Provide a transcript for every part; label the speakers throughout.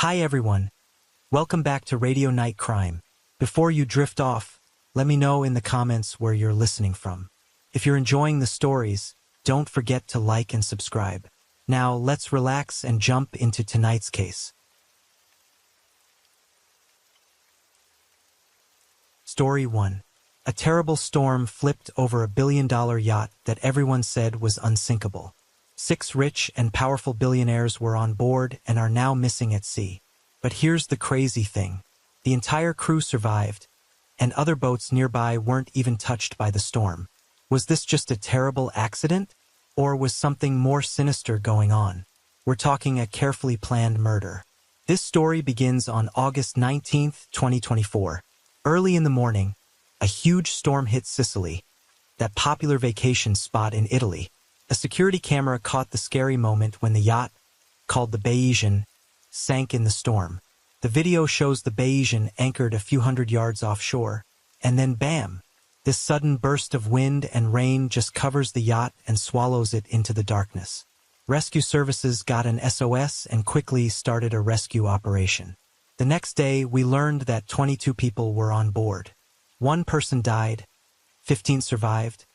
Speaker 1: Hi everyone, welcome back to Radio Night Crime. Before you drift off, let me know in the comments where you're listening from. If you're enjoying the stories, don't forget to like and subscribe. Now let's relax and jump into tonight's case. Story 1. A terrible storm flipped over a billion-dollar yacht that everyone said was unsinkable. 6 rich and powerful billionaires were on board and are now missing at sea. But here's the crazy thing. The entire crew survived, and other boats nearby weren't even touched by the storm. Was this just a terrible accident, or was something more sinister going on? We're talking a carefully planned murder. This story begins on August 19, 2024. Early in the morning, a huge storm hit Sicily, that popular vacation spot in Italy. A security camera caught the scary moment when the yacht, called the Bayesian, sank in the storm. The video shows the Bayesian anchored a few hundred yards offshore, and then bam! This sudden burst of wind and rain just covers the yacht and swallows it into the darkness. Rescue services got an SOS and quickly started a rescue operation. The next day, we learned that 22 people were on board. 1 person died, 15 survived,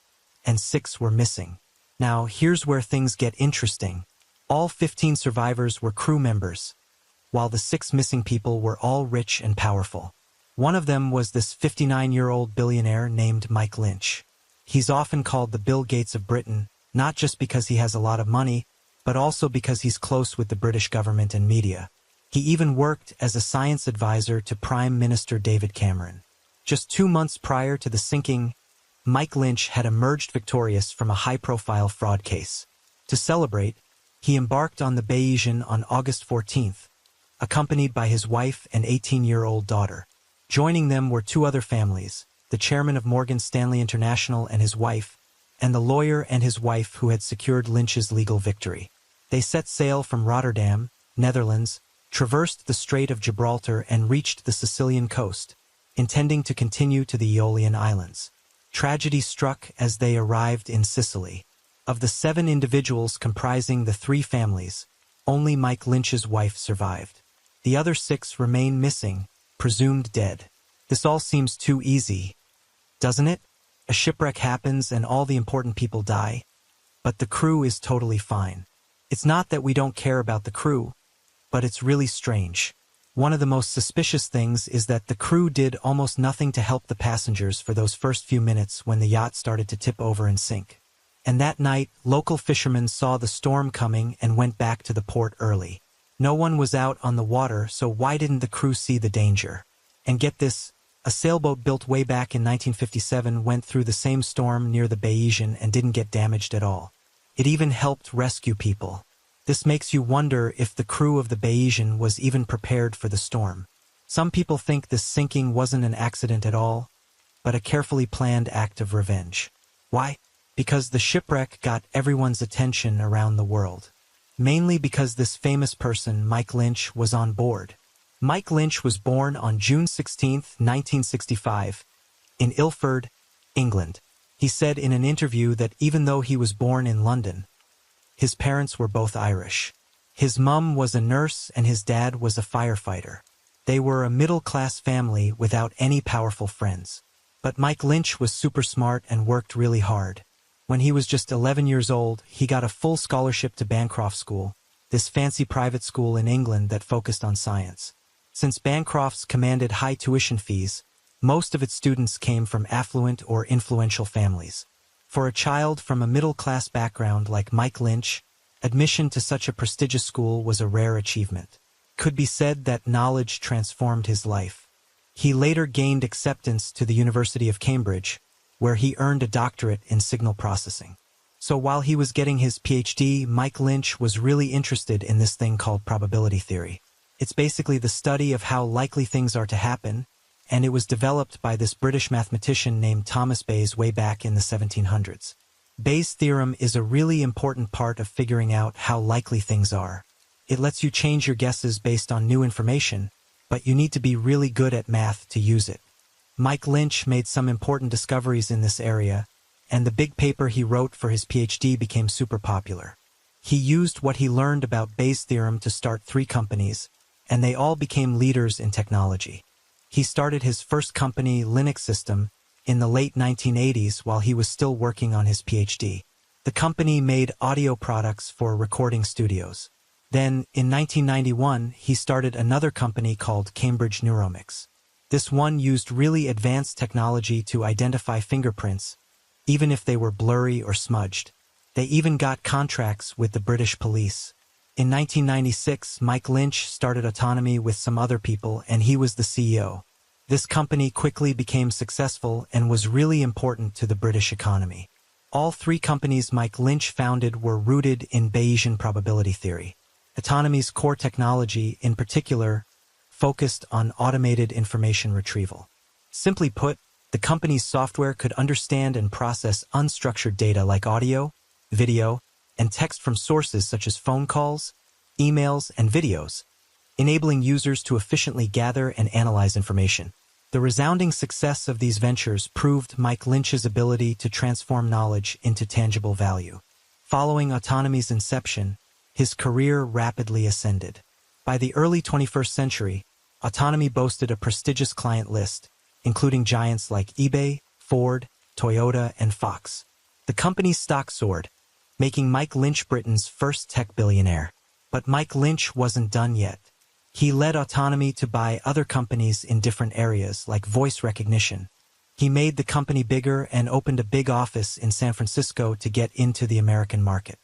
Speaker 1: and 6 were missing. Now, here's where things get interesting. All 15 survivors were crew members, while the 6 missing people were all rich and powerful. One of them was this 59-year-old billionaire named Mike Lynch. He's often called the Bill Gates of Britain, not just because he has a lot of money, but also because he's close with the British government and media. He even worked as a science advisor to Prime Minister David Cameron. Just 2 months prior to the sinking, Mike Lynch had emerged victorious from a high-profile fraud case. To celebrate, he embarked on the Bayesian on August 14th, accompanied by his wife and 18-year-old daughter. Joining them were 2 other families, the chairman of Morgan Stanley International and his wife, and the lawyer and his wife who had secured Lynch's legal victory. They set sail from Rotterdam, Netherlands, traversed the Strait of Gibraltar and reached the Sicilian coast, intending to continue to the Aeolian Islands. Tragedy struck as they arrived in Sicily. Of the 7 individuals comprising the 3 families, only Mike Lynch's wife survived. The other 6 remain missing, presumed dead. This all seems too easy, doesn't it? A shipwreck happens and all the important people die, but the crew is totally fine. It's not that we don't care about the crew, but it's really strange. One of the most suspicious things is that the crew did almost nothing to help the passengers for those first few minutes when the yacht started to tip over and sink. And that night, local fishermen saw the storm coming and went back to the port early. No one was out on the water, so why didn't the crew see the danger? And get this, a sailboat built way back in 1957 went through the same storm near the Bayesian and didn't get damaged at all. It even helped rescue people. This makes you wonder if the crew of the Bayesian was even prepared for the storm. Some people think this sinking wasn't an accident at all, but a carefully planned act of revenge. Why? Because the shipwreck got everyone's attention around the world. Mainly because this famous person, Mike Lynch, was on board. Mike Lynch was born on June 16, 1965, in Ilford, England. He said in an interview that even though he was born in London, his parents were both Irish. His mum was a nurse and his dad was a firefighter. They were a middle-class family without any powerful friends. But Mike Lynch was super smart and worked really hard. When he was just 11 years old, he got a full scholarship to Bancroft School, this fancy private school in England that focused on science. Since Bancroft's commanded high tuition fees, most of its students came from affluent or influential families. For a child from a middle-class background like Mike Lynch, admission to such a prestigious school was a rare achievement. Could be said that knowledge transformed his life. He later gained acceptance to the University of Cambridge, where he earned a doctorate in signal processing. So while he was getting his PhD, Mike Lynch was really interested in this thing called probability theory. It's basically the study of how likely things are to happen, and it was developed by this British mathematician named Thomas Bayes way back in the 1700s. Bayes' theorem is a really important part of figuring out how likely things are. It lets you change your guesses based on new information, but you need to be really good at math to use it. Mike Lynch made some important discoveries in this area, and the big paper he wrote for his PhD became super popular. He used what he learned about Bayes' theorem to start 3 companies, and they all became leaders in technology. He started his first company, Linux System, in the late 1980s while he was still working on his PhD. The company made audio products for recording studios. Then, in 1991, he started another company called Cambridge Neuromics. This one used really advanced technology to identify fingerprints, even if they were blurry or smudged. They even got contracts with the British police. In 1996, Mike Lynch started Autonomy with some other people, and he was the CEO. This company quickly became successful and was really important to the British economy. All three companies Mike Lynch founded were rooted in Bayesian probability theory. Autonomy's core technology, in particular, focused on automated information retrieval. Simply put, the company's software could understand and process unstructured data like audio, video, and text from sources such as phone calls, emails, and videos, enabling users to efficiently gather and analyze information. The resounding success of these ventures proved Mike Lynch's ability to transform knowledge into tangible value. Following Autonomy's inception, his career rapidly ascended. By the early 21st century, Autonomy boasted a prestigious client list, including giants like eBay, Ford, Toyota, and Fox. The company's stock soared, making Mike Lynch Britain's first tech billionaire. But Mike Lynch wasn't done yet. He led Autonomy to buy other companies in different areas, like voice recognition. He made the company bigger and opened a big office in San Francisco to get into the American market.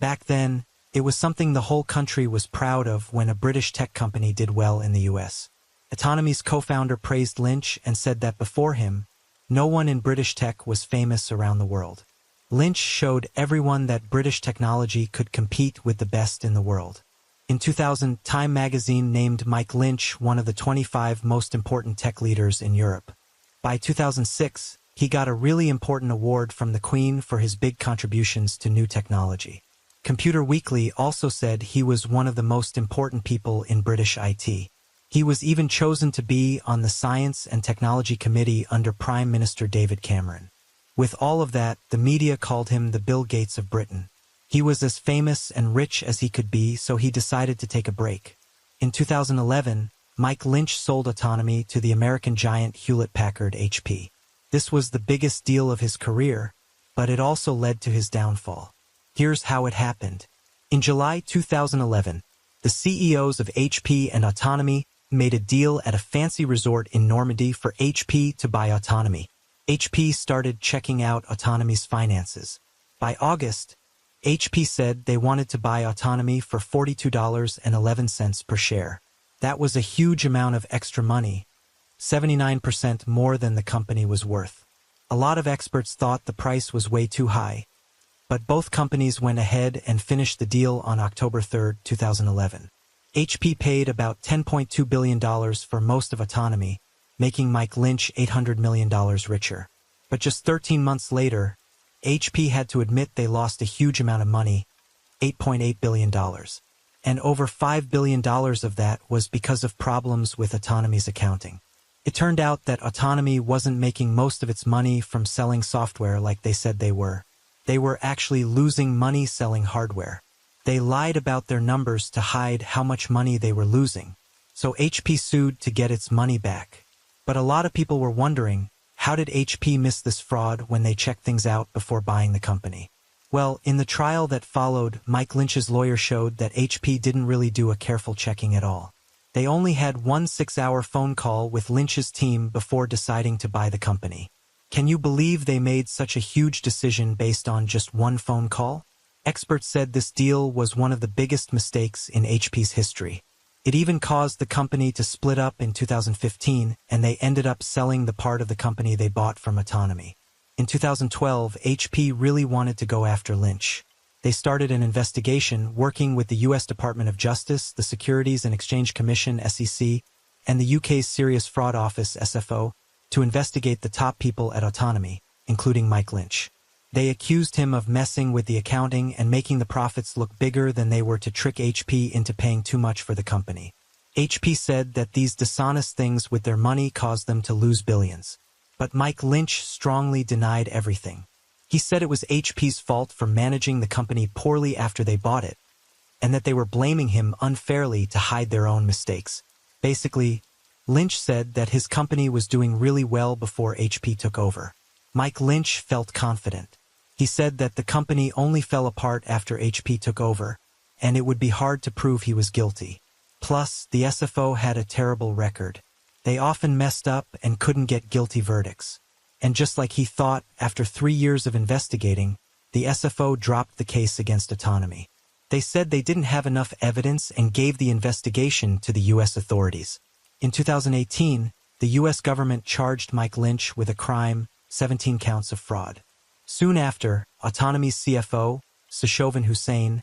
Speaker 1: Back then, it was something the whole country was proud of when a British tech company did well in the US. Autonomy's co-founder praised Lynch and said that before him, no one in British tech was famous around the world. Lynch showed everyone that British technology could compete with the best in the world. In 2000, Time magazine named Mike Lynch one of the 25 most important tech leaders in Europe. By 2006, he got a really important award from the Queen for his big contributions to new technology. Computer Weekly also said he was one of the most important people in British IT. He was even chosen to be on the Science and Technology Committee under Prime Minister David Cameron. With all of that, the media called him the Bill Gates of Britain. He was as famous and rich as he could be, so he decided to take a break. In 2011, Mike Lynch sold Autonomy to the American giant Hewlett-Packard HP. This was the biggest deal of his career, but it also led to his downfall. Here's how it happened. In July 2011, the CEOs of HP and Autonomy made a deal at a fancy resort in Normandy for HP to buy Autonomy. HP started checking out Autonomy's finances. By August, HP said they wanted to buy Autonomy for $42.11 per share. That was a huge amount of extra money, 79% more than the company was worth. A lot of experts thought the price was way too high, but both companies went ahead and finished the deal on October 3, 2011. HP paid about $10.2 billion for most of Autonomy, making Mike Lynch $800 million richer. But just 13 months later, HP had to admit they lost a huge amount of money, $8.8 billion. And over $5 billion of that was because of problems with Autonomy's accounting. It turned out that Autonomy wasn't making most of its money from selling software like they said they were. They were actually losing money selling hardware. They lied about their numbers to hide how much money they were losing. So HP sued to get its money back. But a lot of people were wondering, how did HP miss this fraud when they checked things out before buying the company? Well, in the trial that followed, Mike Lynch's lawyer showed that HP didn't really do a careful checking at all. They only had one 6-hour phone call with Lynch's team before deciding to buy the company. Can you believe they made such a huge decision based on just one phone call? Experts said this deal was one of the biggest mistakes in HP's history. It even caused the company to split up in 2015, and they ended up selling the part of the company they bought from Autonomy. In 2012, HP really wanted to go after Lynch. They started an investigation working with the U.S. Department of Justice, the Securities and Exchange Commission (SEC), and the UK's Serious Fraud Office (SFO) to investigate the top people at Autonomy, including Mike Lynch. They accused him of messing with the accounting and making the profits look bigger than they were to trick HP into paying too much for the company. HP said that these dishonest things with their money caused them to lose billions. But Mike Lynch strongly denied everything. He said it was HP's fault for managing the company poorly after they bought it, and that they were blaming him unfairly to hide their own mistakes. Basically, Lynch said that his company was doing really well before HP took over. Mike Lynch felt confident. He said that the company only fell apart after HP took over, and it would be hard to prove he was guilty. Plus, the SFO had a terrible record. They often messed up and couldn't get guilty verdicts. And just like he thought, after 3 years of investigating, the SFO dropped the case against Autonomy. They said they didn't have enough evidence and gave the investigation to the U.S. authorities. In 2018, the U.S. government charged Mike Lynch with a crime, 17 counts of fraud. Soon after, Autonomy's CFO, Sashovan Hussain,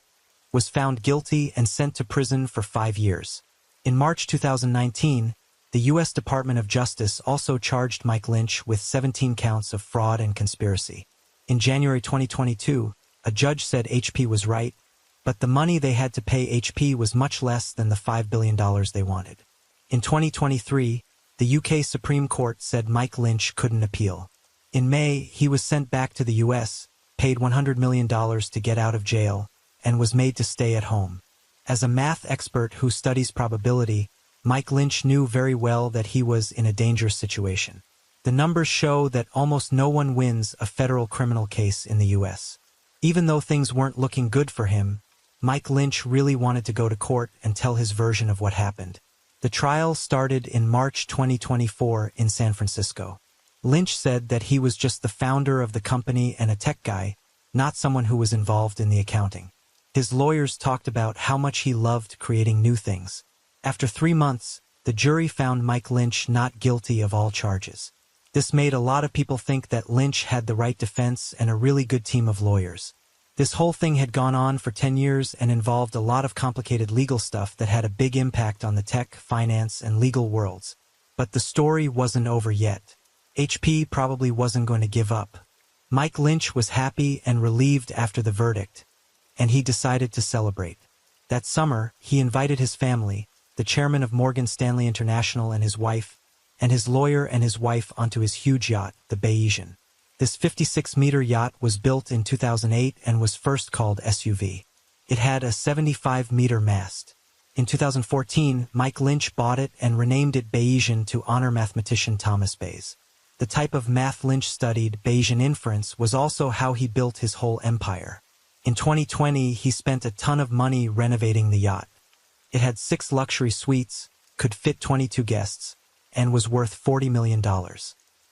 Speaker 1: was found guilty and sent to prison for 5 years. In March 2019, the U.S. Department of Justice also charged Mike Lynch with 17 counts of fraud and conspiracy. In January 2022, a judge said HP was right, but the money they had to pay HP was much less than the $5 billion they wanted. In 2023, the UK Supreme Court said Mike Lynch couldn't appeal. In May, he was sent back to the US, paid $100 million to get out of jail, and was made to stay at home. As a math expert who studies probability, Mike Lynch knew very well that he was in a dangerous situation. The numbers show that almost no one wins a federal criminal case in the US. Even though things weren't looking good for him, Mike Lynch really wanted to go to court and tell his version of what happened. The trial started in March 2024 in San Francisco. Lynch said that he was just the founder of the company and a tech guy, not someone who was involved in the accounting. His lawyers talked about how much he loved creating new things. After 3 months, the jury found Mike Lynch not guilty of all charges. This made a lot of people think that Lynch had the right defense and a really good team of lawyers. This whole thing had gone on for 10 years and involved a lot of complicated legal stuff that had a big impact on the tech, finance, and legal worlds. But the story wasn't over yet. HP probably wasn't going to give up. Mike Lynch was happy and relieved after the verdict, and he decided to celebrate. That summer, he invited his family, the chairman of Morgan Stanley International and his wife, and his lawyer and his wife onto his huge yacht, the Bayesian. This 56-meter yacht was built in 2008 and was first called SUV. It had a 75-meter mast. In 2014, Mike Lynch bought it and renamed it Bayesian to honor mathematician Thomas Bayes. The type of math Lynch studied, Bayesian inference, was also how he built his whole empire. In 2020, he spent a ton of money renovating the yacht. It had 6 luxury suites, could fit 22 guests, and was worth $40 million.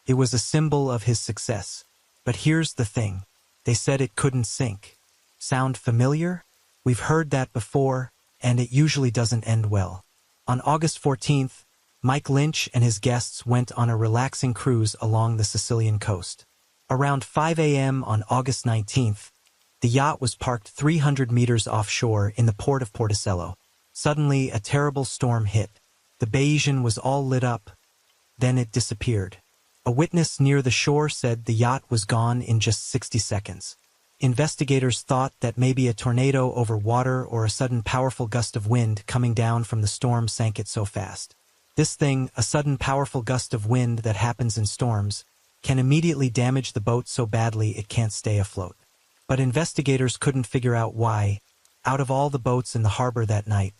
Speaker 1: It was a symbol of his success. But here's the thing. They said it couldn't sink. Sound familiar? We've heard that before, and it usually doesn't end well. On August 14th, Mike Lynch and his guests went on a relaxing cruise along the Sicilian coast. Around 5 a.m. on August 19th, the yacht was parked 300 meters offshore in the port of Porticello. Suddenly, a terrible storm hit. The Bayesian was all lit up. Then it disappeared. A witness near the shore said the yacht was gone in just 60 seconds. Investigators thought that maybe a tornado over water or a sudden powerful gust of wind coming down from the storm sank it so fast. This thing, a sudden powerful gust of wind that happens in storms, can immediately damage the boat so badly it can't stay afloat. But investigators couldn't figure out why, out of all the boats in the harbor that night,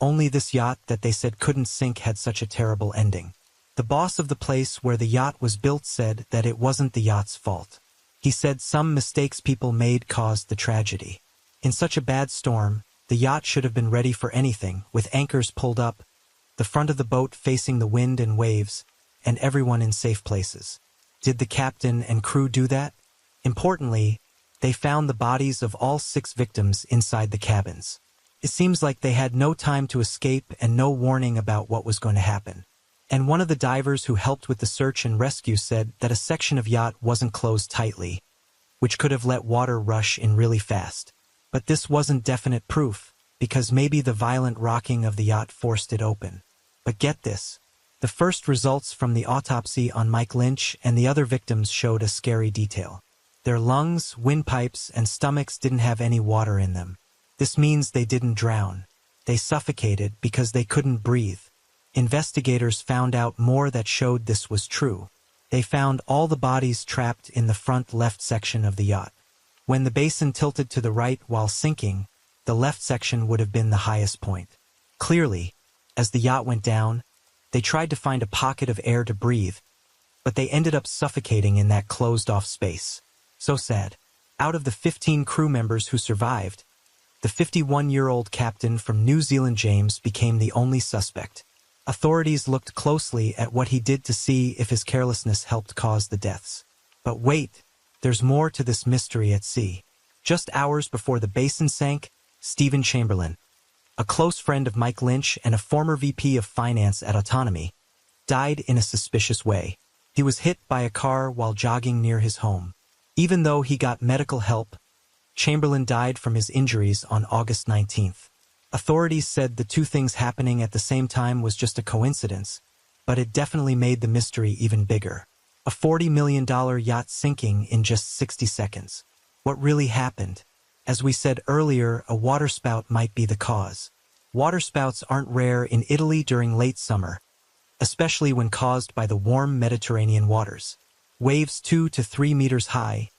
Speaker 1: only this yacht that they said couldn't sink had such a terrible ending. The boss of the place where the yacht was built said that it wasn't the yacht's fault. He said some mistakes people made caused the tragedy. In such a bad storm, the yacht should have been ready for anything, with anchors pulled up, the front of the boat facing the wind and waves, and everyone in safe places. Did the captain and crew do that? Importantly, they found the bodies of all 6 victims inside the cabins. It seems like they had no time to escape and no warning about what was going to happen. And one of the divers who helped with the search and rescue said that a section of yacht wasn't closed tightly, which could have let water rush in really fast. But this wasn't definite proof, because maybe the violent rocking of the yacht forced it open. But get this. The first results from the autopsy on Mike Lynch and the other victims showed a scary detail. Their lungs, windpipes, and stomachs didn't have any water in them. This means they didn't drown. They suffocated because they couldn't breathe. Investigators found out more that showed this was true. They found all the bodies trapped in the front left section of the yacht. When the basin tilted to the right while sinking, the left section would have been the highest point. Clearly, as the yacht went down, they tried to find a pocket of air to breathe, but they ended up suffocating in that closed-off space. So sad. Out of the 15 crew members who survived, the 51-year-old captain from New Zealand James became the only suspect. Authorities looked closely at what he did to see if his carelessness helped cause the deaths. But wait, there's more to this mystery at sea. Just hours before the basin sank, Stephen Chamberlain, a close friend of Mike Lynch and a former VP of Finance at Autonomy, died in a suspicious way. He was hit by a car while jogging near his home. Even though he got medical help, Chamberlain died from his injuries on August 19th. Authorities said the two things happening at the same time was just a coincidence, but it definitely made the mystery even bigger. A $40 million yacht sinking in just 60 seconds. What really happened? As we said earlier, a waterspout might be the cause. Waterspouts aren't rare in Italy during late summer, especially when caused by the warm Mediterranean waters. Waves 2 to 3 meters high,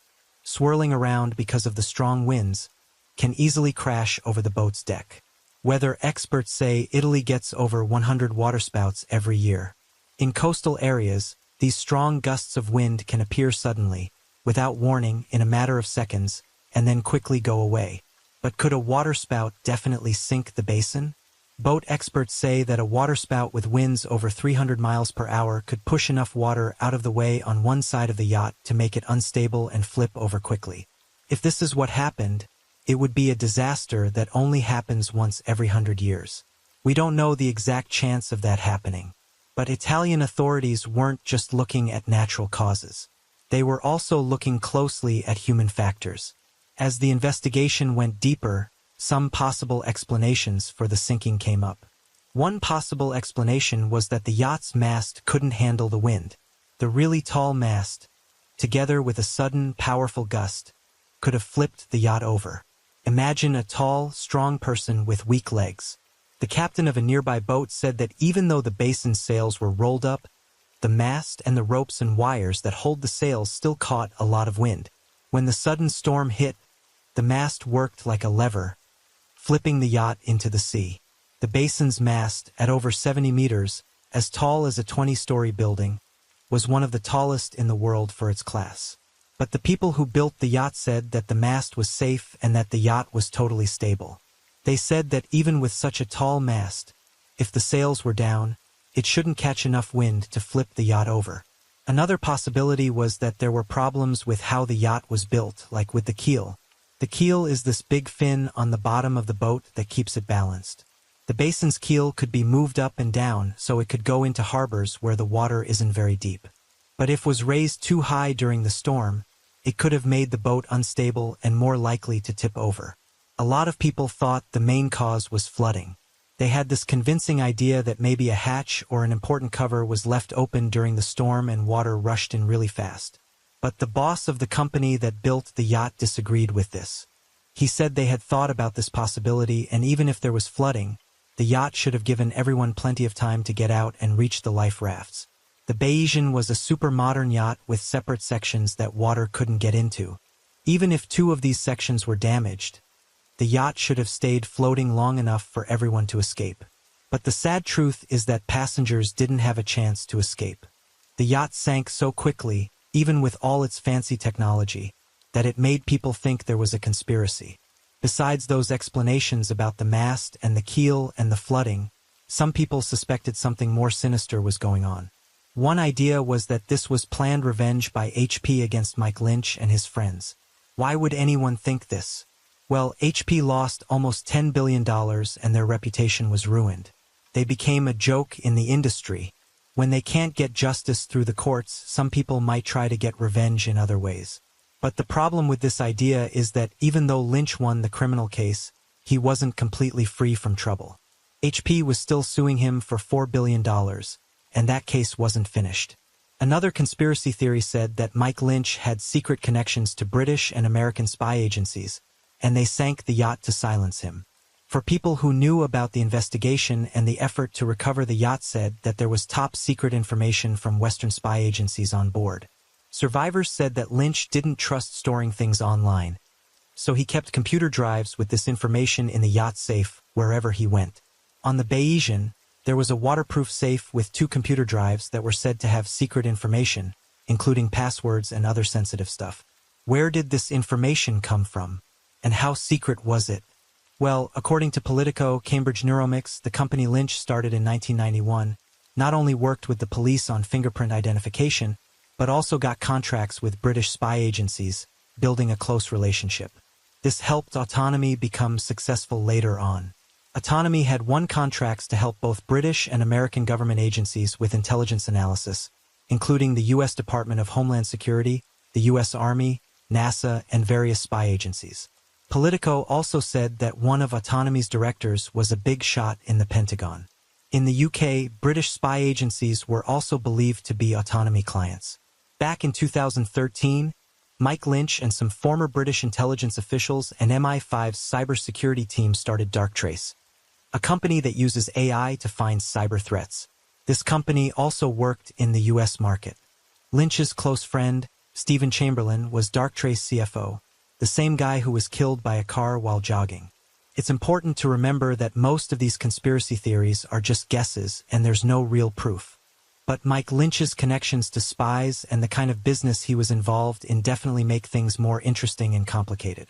Speaker 1: swirling around because of the strong winds, can easily crash over the boat's deck. Weather experts say Italy gets over 100 waterspouts every year. In coastal areas, these strong gusts of wind can appear suddenly, without warning, in a matter of seconds, and then quickly go away. But could a waterspout definitely sink the basin? Boat experts say that a waterspout with winds over 300 miles per hour could push enough water out of the way on one side of the yacht to make it unstable and flip over quickly. If this is what happened, it would be a disaster that only happens once every 100 years. We don't know the exact chance of that happening. But Italian authorities weren't just looking at natural causes. They were also looking closely at human factors. As the investigation went deeper, some possible explanations for the sinking came up. One possible explanation was that the yacht's mast couldn't handle the wind. The really tall mast, together with a sudden, powerful gust, could have flipped the yacht over. Imagine a tall, strong person with weak legs. The captain of a nearby boat said that even though the basin's sails were rolled up, the mast and the ropes and wires that hold the sails still caught a lot of wind. When the sudden storm hit, the mast worked like a lever, flipping the yacht into the sea. The basin's mast, at over 70 meters, as tall as a 20-story building, was one of the tallest in the world for its class. But the people who built the yacht said that the mast was safe and that the yacht was totally stable. They said that even with such a tall mast, if the sails were down, it shouldn't catch enough wind to flip the yacht over. Another possibility was that there were problems with how the yacht was built, like with the keel. The keel is this big fin on the bottom of the boat that keeps it balanced. The basin's keel could be moved up and down so it could go into harbors where the water isn't very deep. But if it was raised too high during the storm, it could have made the boat unstable and more likely to tip over. A lot of people thought the main cause was flooding. They had this convincing idea that maybe a hatch or an important cover was left open during the storm and water rushed in really fast. But the boss of the company that built the yacht disagreed with this. He said they had thought about this possibility, and even if there was flooding, the yacht should have given everyone plenty of time to get out and reach the life rafts. The Bayesian was a super modern yacht with separate sections that water couldn't get into. Even if two of these sections were damaged, the yacht should have stayed floating long enough for everyone to escape. But the sad truth is that passengers didn't have a chance to escape. The yacht sank so quickly, even with all its fancy technology, that it made people think there was a conspiracy. Besides those explanations about the mast and the keel and the flooding, some people suspected something more sinister was going on. One idea was that this was planned revenge by HP against Mike Lynch and his friends. Why would anyone think this? Well, HP lost almost $10 billion and their reputation was ruined. They became a joke in the industry. When they can't get justice through the courts, some people might try to get revenge in other ways. But the problem with this idea is that even though Lynch won the criminal case, he wasn't completely free from trouble. HP was still suing him for $4 billion, and that case wasn't finished. Another conspiracy theory said that Mike Lynch had secret connections to British and American spy agencies, and they sank the yacht to silence him. For people who knew about the investigation and the effort to recover the yacht said that there was top-secret information from Western spy agencies on board. Survivors said that Lynch didn't trust storing things online. so he kept computer drives with this information in the yacht safe wherever he went. On the Bayesian, there was a waterproof safe with 2 computer drives that were said to have secret information, including passwords and other sensitive stuff. Where did this information come from? And how secret was it? Well, according to Politico, Cambridge Neuromics, the company Lynch started in 1991, not only worked with the police on fingerprint identification, but also got contracts with British spy agencies, building a close relationship. This helped Autonomy become successful later on. Autonomy had won contracts to help both British and American government agencies with intelligence analysis, including the U.S. Department of Homeland Security, the U.S. Army, NASA, and various spy agencies. Politico also said that one of Autonomy's directors was a big shot in the Pentagon. In the UK, British spy agencies were also believed to be Autonomy clients. Back in 2013, Mike Lynch and some former British intelligence officials and MI5's cybersecurity team started Darktrace, a company that uses AI to find cyber threats. This company also worked in the US market. Lynch's close friend, Stephen Chamberlain, was Darktrace CFO, the same guy who was killed by a car while jogging. It's important to remember that most of these conspiracy theories are just guesses and there's no real proof. But Mike Lynch's connections to spies and the kind of business he was involved in definitely make things more interesting and complicated.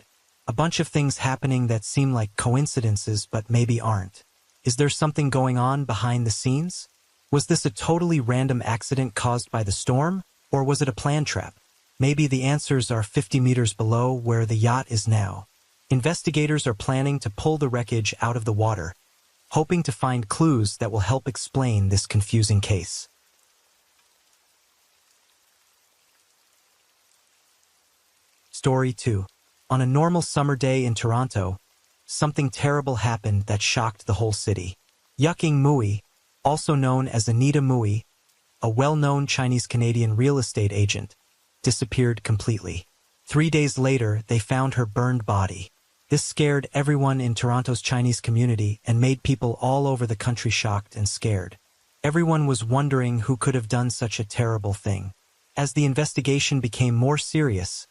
Speaker 1: A bunch of things happening that seem like coincidences but maybe aren't. Is there something going on behind the scenes? Was this a totally random accident caused by the storm, or was it a planned trap? Maybe the answers are 50 meters below where the yacht is now. Investigators are planning to pull the wreckage out of the water, hoping to find clues that will help explain this confusing case. Story 2. On a normal summer day in Toronto, something terrible happened that shocked the whole city. Yucking Mui, also known as Anita Mui, a well-known Chinese-Canadian real estate agent, disappeared completely. 3 days later, they found her burned body. This scared everyone in Toronto's Chinese community and made people all over the country shocked and scared. Everyone was wondering who could have done such a terrible thing. As the investigation became more serious,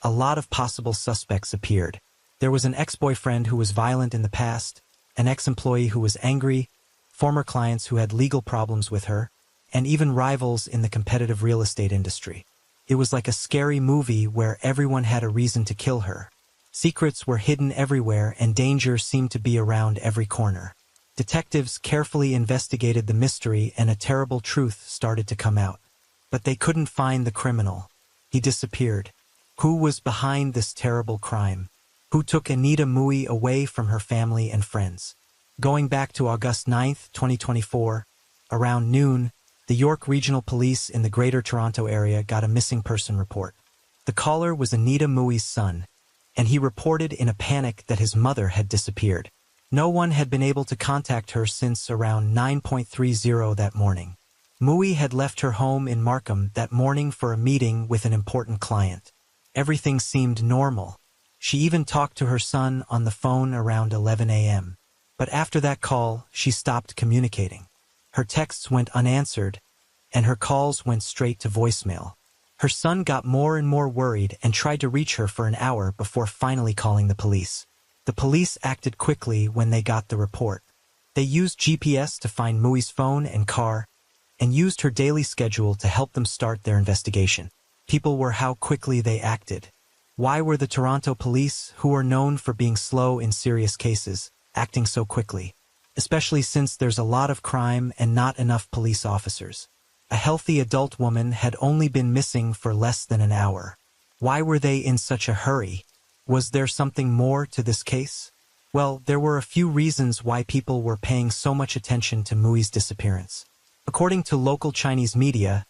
Speaker 1: a lot of possible suspects appeared. There was an ex-boyfriend who was violent in the past, an ex-employee who was angry, former clients who had legal problems with her, and even rivals in the competitive real estate industry. It was like a scary movie where everyone had a reason to kill her. Secrets were hidden everywhere and danger seemed to be around every corner. Detectives carefully investigated the mystery and a terrible truth started to come out. But they couldn't find the criminal. He disappeared. Who was behind this terrible crime? Who took Anita Mui away from her family and friends? Going back to August 9, 2024, around noon, the York Regional Police in the Greater Toronto Area got a missing person report. The caller was Anita Mui's son, and he reported in a panic that his mother had disappeared. No one had been able to contact her since around 9:30 that morning. Mui had left her home in Markham that morning for a meeting with an important client. Everything seemed normal. She even talked to her son on the phone around 11 a.m. But after that call, she stopped communicating. Her texts went unanswered, and her calls went straight to voicemail. Her son got more and more worried and tried to reach her for an hour before finally calling the police. The police acted quickly when they got the report. They used GPS to find Mui's phone and car, and used her daily schedule to help them start their investigation. People were how quickly they acted. Why were the Toronto police, who are known for being slow in serious cases, acting so quickly? Especially since there's a lot of crime and not enough police officers. A healthy adult woman had only been missing for less than an hour. Why were they in such a hurry? Was there something more to this case? Well, there were a few reasons why people were paying so much attention to Mui's disappearance. According to local Chinese media,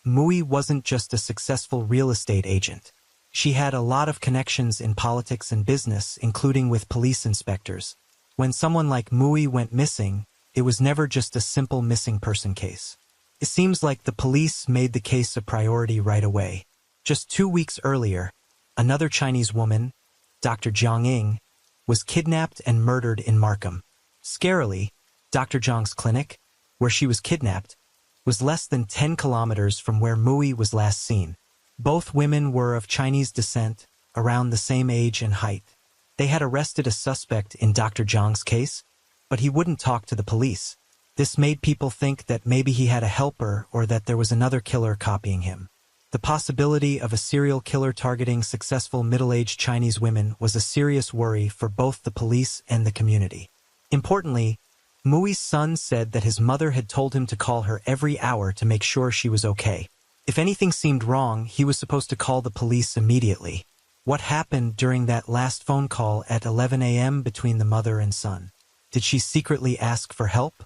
Speaker 1: Mui wasn't just a successful real estate agent. She had a lot of connections in politics and business, including with police inspectors. When someone like Mui went missing, it was never just a simple missing person case. It seems like the police made the case a priority right away. Just 2 weeks earlier, another Chinese woman, Dr. Jiang Ying, was kidnapped and murdered in Markham. Scarily, Dr. Jiang's clinic, where she was kidnapped, was less than 10 kilometers from where Mui was last seen. Both women were of Chinese descent, around the same age and height. They had arrested a suspect in Dr. Zhang's case, but he wouldn't talk to the police. This made people think that maybe he had a helper or that there was another killer copying him. The possibility of a serial killer targeting successful middle-aged Chinese women was a serious worry for both the police and the community. Importantly, Mui's son said that his mother had told him to call her every hour to make sure she was okay. If anything seemed wrong, he was supposed to call the police immediately. What happened during that last phone call at 11 a.m. between the mother and son? Did she secretly ask for help?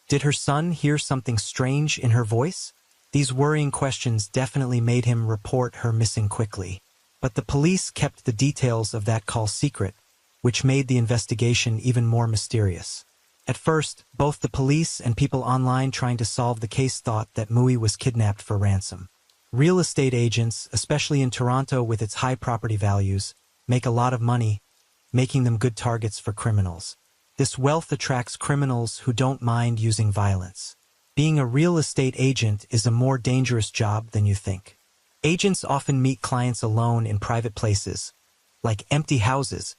Speaker 1: Did her son hear something strange in her voice? These worrying questions definitely made him report her missing quickly. But the police kept the details of that call secret, which made the investigation even more mysterious. At first, both the police and people online trying to solve the case thought that Mui was kidnapped for ransom. Real estate agents, especially in Toronto with its high property values, make a lot of money, making them good targets for criminals. This wealth attracts criminals who don't mind using violence. Being a real estate agent is a more dangerous job than you think. Agents often meet clients alone in private places, like empty houses,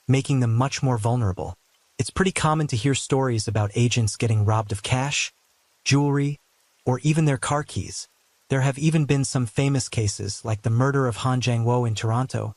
Speaker 1: making them much more vulnerable. It's pretty common to hear stories about agents getting robbed of cash, jewelry, or even their car keys. There have even been some famous cases, like the murder of Han Jiangwo in Toronto,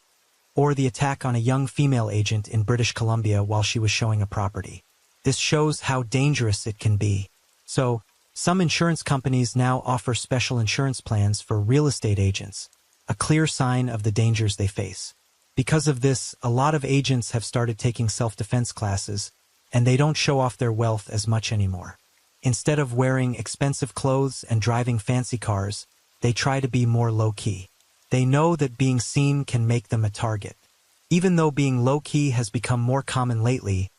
Speaker 1: or the attack on a young female agent in British Columbia while she was showing a property. This shows how dangerous it can be. So, some insurance companies now offer special insurance plans for real estate agents, a clear sign of the dangers they face. Because of this, a lot of agents have started taking self-defense classes, and they don't show off their wealth as much anymore. Instead of wearing expensive clothes and driving fancy cars, they try to be more low-key. They know that being seen can make them a target. Even though being low-key has become more common lately,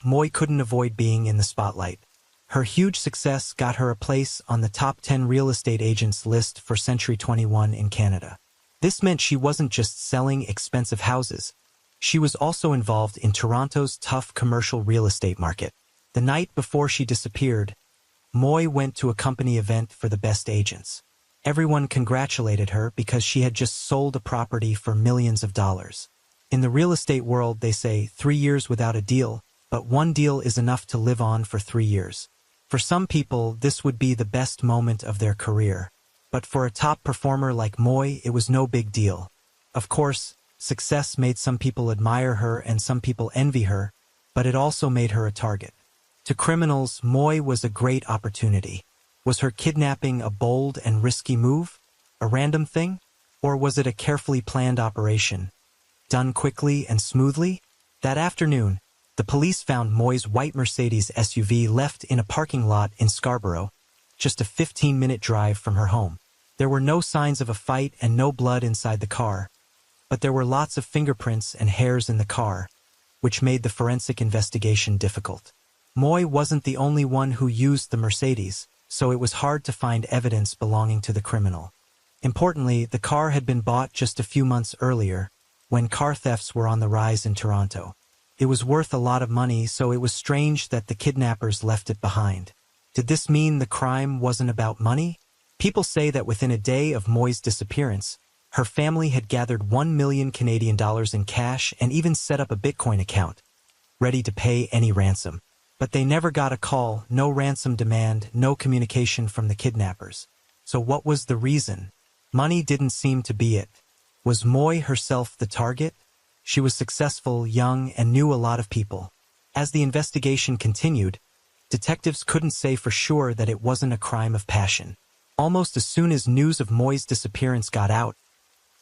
Speaker 1: Moi couldn't avoid being in the spotlight. Her huge success got her a place on the top 10 real estate agents list for Century 21 in Canada. This meant she wasn't just selling expensive houses. She was also involved in Toronto's tough commercial real estate market. The night before she disappeared, Moi went to a company event for the best agents. Everyone congratulated her because she had just sold a property for millions of dollars. In the real estate world, they say 3 years without a deal, but one deal is enough to live on for 3 years. For some people, this would be the best moment of their career. But for a top performer like Moi, it was no big deal. Of course, success made some people admire her and some people envy her, but it also made her a target. To criminals, Moi was a great opportunity. Was her kidnapping a bold and risky move? A random thing? Or was it a carefully planned operation, done quickly and smoothly? That afternoon, the police found Moi's white Mercedes SUV left in a parking lot in Scarborough, just a 15-minute drive from her home. There were no signs of a fight and no blood inside the car, but there were lots of fingerprints and hairs in the car, which made the forensic investigation difficult. Moi wasn't the only one who used the Mercedes, so it was hard to find evidence belonging to the criminal. Importantly, the car had been bought just a few months earlier, when car thefts were on the rise in Toronto. It was worth a lot of money, so it was strange that the kidnappers left it behind. Did this mean the crime wasn't about money? People say that within a day of Moi's disappearance, her family had gathered 1 million Canadian dollars in cash and even set up a Bitcoin account, ready to pay any ransom. But they never got a call, no ransom demand, no communication from the kidnappers. So what was the reason? Money didn't seem to be it. Was Moi herself the target? She was successful, young, and knew a lot of people. As the investigation continued, detectives couldn't say for sure that it wasn't a crime of passion. Almost as soon as news of Moi's disappearance got out,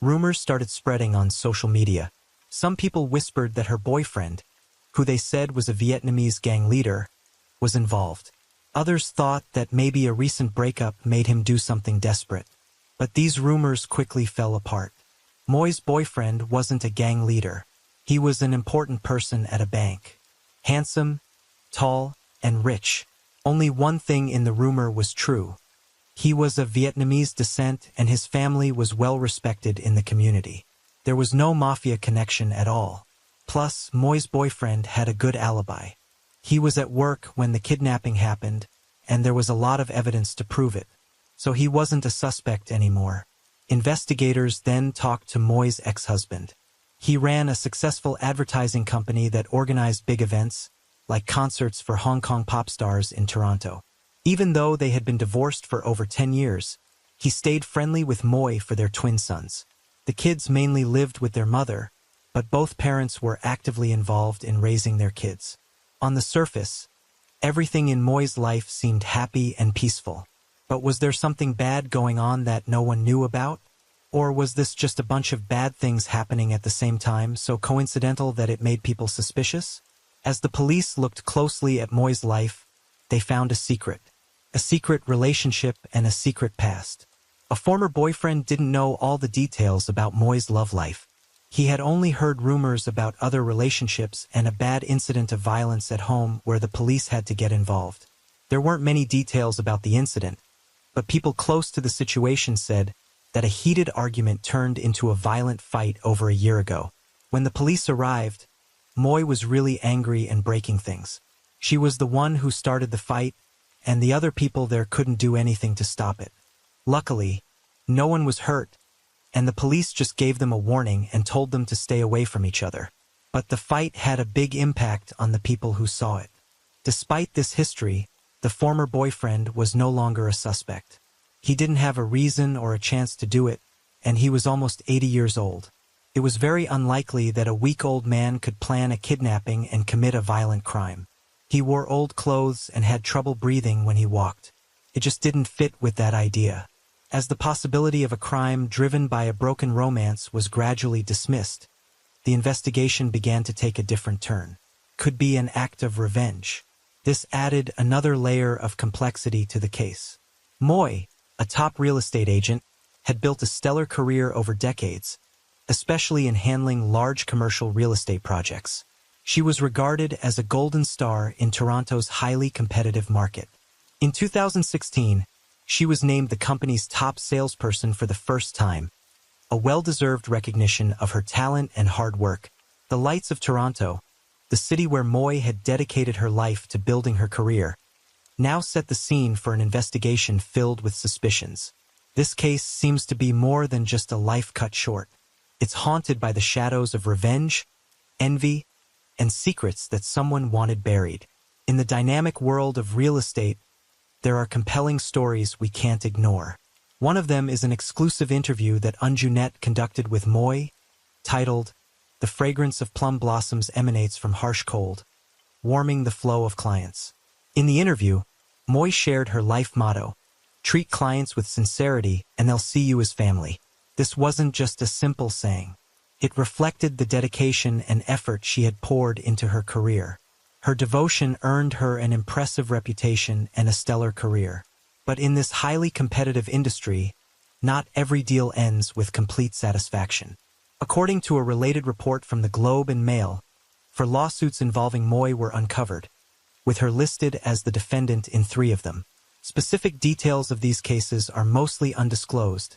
Speaker 1: rumors started spreading on social media. Some people whispered that her boyfriend, who they said was a Vietnamese gang leader, was involved. Others thought that maybe a recent breakup made him do something desperate. But these rumors quickly fell apart. Moi's boyfriend wasn't a gang leader. He was an important person at a bank. Handsome, tall, and rich. Only one thing in the rumor was true. He was of Vietnamese descent and his family was well respected in the community. There was no mafia connection at all. Plus, Moi's boyfriend had a good alibi. He was at work when the kidnapping happened, and there was a lot of evidence to prove it. So he wasn't a suspect anymore. Investigators then talked to Moi's ex-husband. He ran a successful advertising company that organized big events, like concerts for Hong Kong pop stars in Toronto. Even though they had been divorced for over 10 years, he stayed friendly with Moy for their twin sons. The kids mainly lived with their mother, but both parents were actively involved in raising their kids. On the surface, everything in Moy's life seemed happy and peaceful. But was there something bad going on that no one knew about? Or was this just a bunch of bad things happening at the same time, so coincidental that it made people suspicious? As the police looked closely at Moy's life, they found a secret relationship and a secret past. A former boyfriend didn't know all the details about Moy's love life. He had only heard rumors about other relationships and a bad incident of violence at home where the police had to get involved. There weren't many details about the incident, but people close to the situation said that a heated argument turned into a violent fight over a year ago. When the police arrived, Moy was really angry and breaking things. She was the one who started the fight, and the other people there couldn't do anything to stop it. Luckily, no one was hurt, and the police just gave them a warning and told them to stay away from each other. But the fight had a big impact on the people who saw it. Despite this history, the former boyfriend was no longer a suspect. He didn't have a reason or a chance to do it, and he was almost 80 years old. It was very unlikely that a weak-old man could plan a kidnapping and commit a violent crime. He wore old clothes and had trouble breathing when he walked. It just didn't fit with that idea. As the possibility of a crime driven by a broken romance was gradually dismissed, the investigation began to take a different turn. Could be an act of revenge. This added another layer of complexity to the case. Moy, a top real estate agent, had built a stellar career over decades, especially in handling large commercial real estate projects. She was regarded as a golden star in Toronto's highly competitive market. In 2016, she was named the company's top salesperson for the first time, a well-deserved recognition of her talent and hard work. The lights of Toronto, the city where Moy had dedicated her life to building her career, now set the scene for an investigation filled with suspicions. This case seems to be more than just a life cut short. It's haunted by the shadows of revenge, envy, and secrets that someone wanted buried. In the dynamic world of real estate, there are compelling stories we can't ignore. One of them is an exclusive interview that Unjunet conducted with Moy, titled, "The Fragrance of Plum Blossoms Emanates from Harsh Cold, Warming the Flow of Clients." In the interview, Moy shared her life motto, "Treat clients with sincerity and they'll see you as family." This wasn't just a simple saying. It reflected the dedication and effort she had poured into her career. Her devotion earned her an impressive reputation and a stellar career. But in this highly competitive industry, not every deal ends with complete satisfaction. According to a related report from the Globe and Mail, lawsuits involving Moy were uncovered, with her listed as the defendant in 3 of them. Specific details of these cases are mostly undisclosed,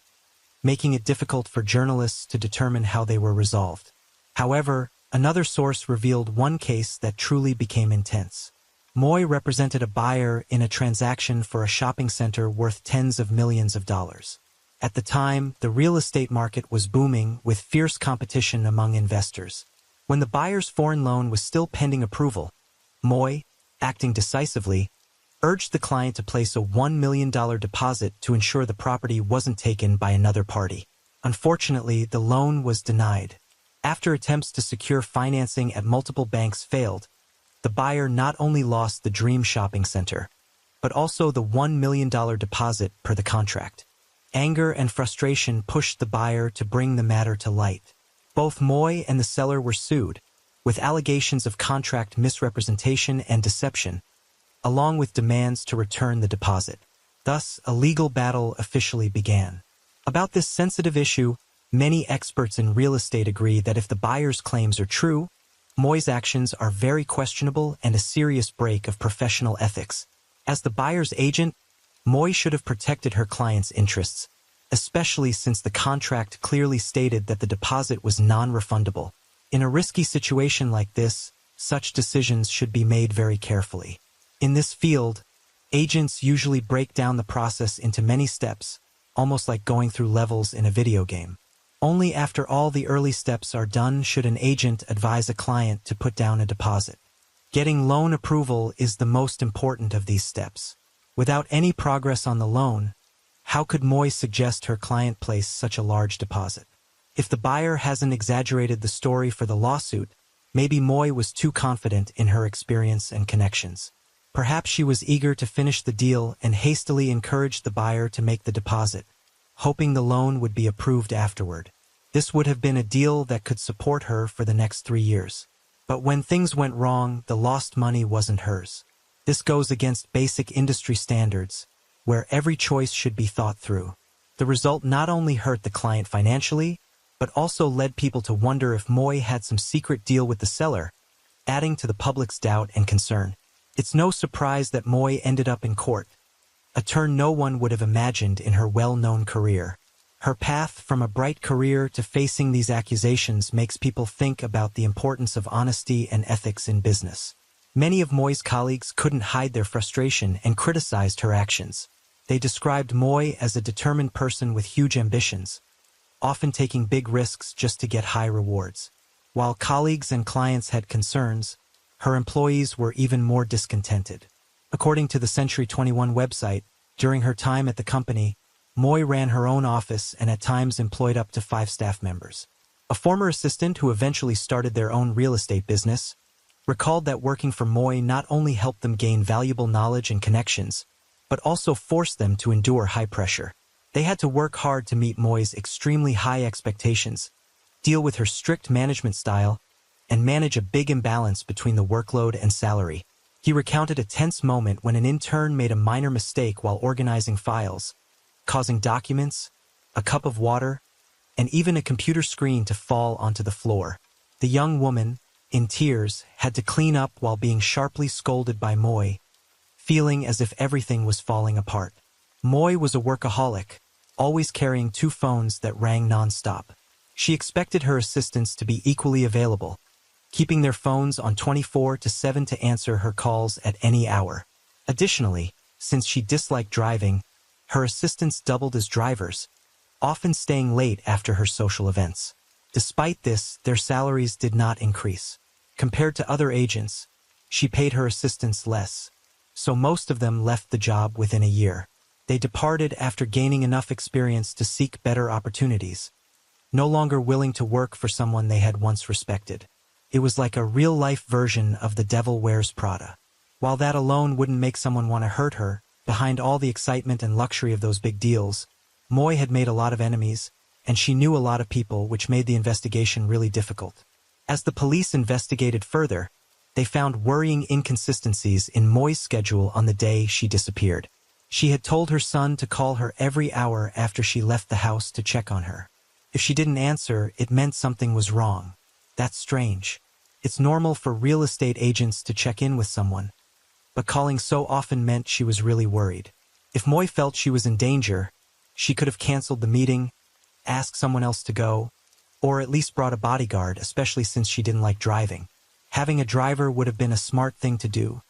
Speaker 1: making it difficult for journalists to determine how they were resolved. However, another source revealed one case that truly became intense. Moy represented a buyer in a transaction for a shopping center worth tens of millions of dollars. At the time, the real estate market was booming with fierce competition among investors. When the buyer's foreign loan was still pending approval, Moy, acting decisively, urged the client to place a $1 million deposit to ensure the property wasn't taken by another party. Unfortunately, the loan was denied. After attempts to secure financing at multiple banks failed, the buyer not only lost the dream shopping center, but also the $1 million deposit per the contract. Anger and frustration pushed the buyer to bring the matter to light. Both Moy and the seller were sued, with allegations of contract misrepresentation and deception, along with demands to return the deposit. Thus, a legal battle officially began. About this sensitive issue, many experts in real estate agree that if the buyer's claims are true, Moy's actions are very questionable and a serious break of professional ethics. As the buyer's agent, Moy should have protected her client's interests, especially since the contract clearly stated that the deposit was non-refundable. In a risky situation like this, such decisions should be made very carefully. In this field, agents usually break down the process into many steps, almost like going through levels in a video game. Only after all the early steps are done should an agent advise a client to put down a deposit. Getting loan approval is the most important of these steps. Without any progress on the loan, how could Moy suggest her client place such a large deposit? If the buyer hasn't exaggerated the story for the lawsuit, maybe Moy was too confident in her experience and connections. Perhaps she was eager to finish the deal and hastily encouraged the buyer to make the deposit, hoping the loan would be approved afterward. This would have been a deal that could support her for the next 3 years. But when things went wrong, the lost money wasn't hers. This goes against basic industry standards, where every choice should be thought through. The result not only hurt the client financially, but also led people to wonder if Moy had some secret deal with the seller, adding to the public's doubt and concern. It's no surprise that Moy ended up in court, a turn no one would have imagined in her well-known career. Her path from a bright career to facing these accusations makes people think about the importance of honesty and ethics in business. Many of Moy's colleagues couldn't hide their frustration and criticized her actions. They described Moy as a determined person with huge ambitions, often taking big risks just to get high rewards. While colleagues and clients had concerns, her employees were even more discontented. According to the Century 21 website, during her time at the company, Moy ran her own office and at times employed up to 5 staff members. A former assistant who eventually started their own real estate business recalled that working for Moy not only helped them gain valuable knowledge and connections, but also forced them to endure high pressure. They had to work hard to meet Moy's extremely high expectations, deal with her strict management style, and manage a big imbalance between the workload and salary. He recounted a tense moment when an intern made a minor mistake while organizing files, causing documents, a cup of water, and even a computer screen to fall onto the floor. The young woman, in tears, had to clean up while being sharply scolded by Moy, feeling as if everything was falling apart. Moy was a workaholic, always carrying 2 phones that rang non-stop. She expected her assistants to be equally available, keeping their phones on 24/7 to answer her calls at any hour. Additionally, since she disliked driving, her assistants doubled as drivers, often staying late after her social events. Despite this, their salaries did not increase. Compared to other agents, she paid her assistants less, so most of them left the job within a year. They departed after gaining enough experience to seek better opportunities, no longer willing to work for someone they had once respected. It was like a real-life version of The Devil Wears Prada. While that alone wouldn't make someone want to hurt her, behind all the excitement and luxury of those big deals, Moy had made a lot of enemies, and she knew a lot of people, which made the investigation really difficult. As the police investigated further, they found worrying inconsistencies in Moy's schedule on the day she disappeared. She had told her son to call her every hour after she left the house to check on her. If she didn't answer, it meant something was wrong. That's strange. It's normal for real estate agents to check in with someone, but calling so often meant she was really worried. If Moy felt she was in danger, she could have canceled the meeting, asked someone else to go, or at least brought a bodyguard, especially since she didn't like driving. Having a driver would have been a smart thing to do,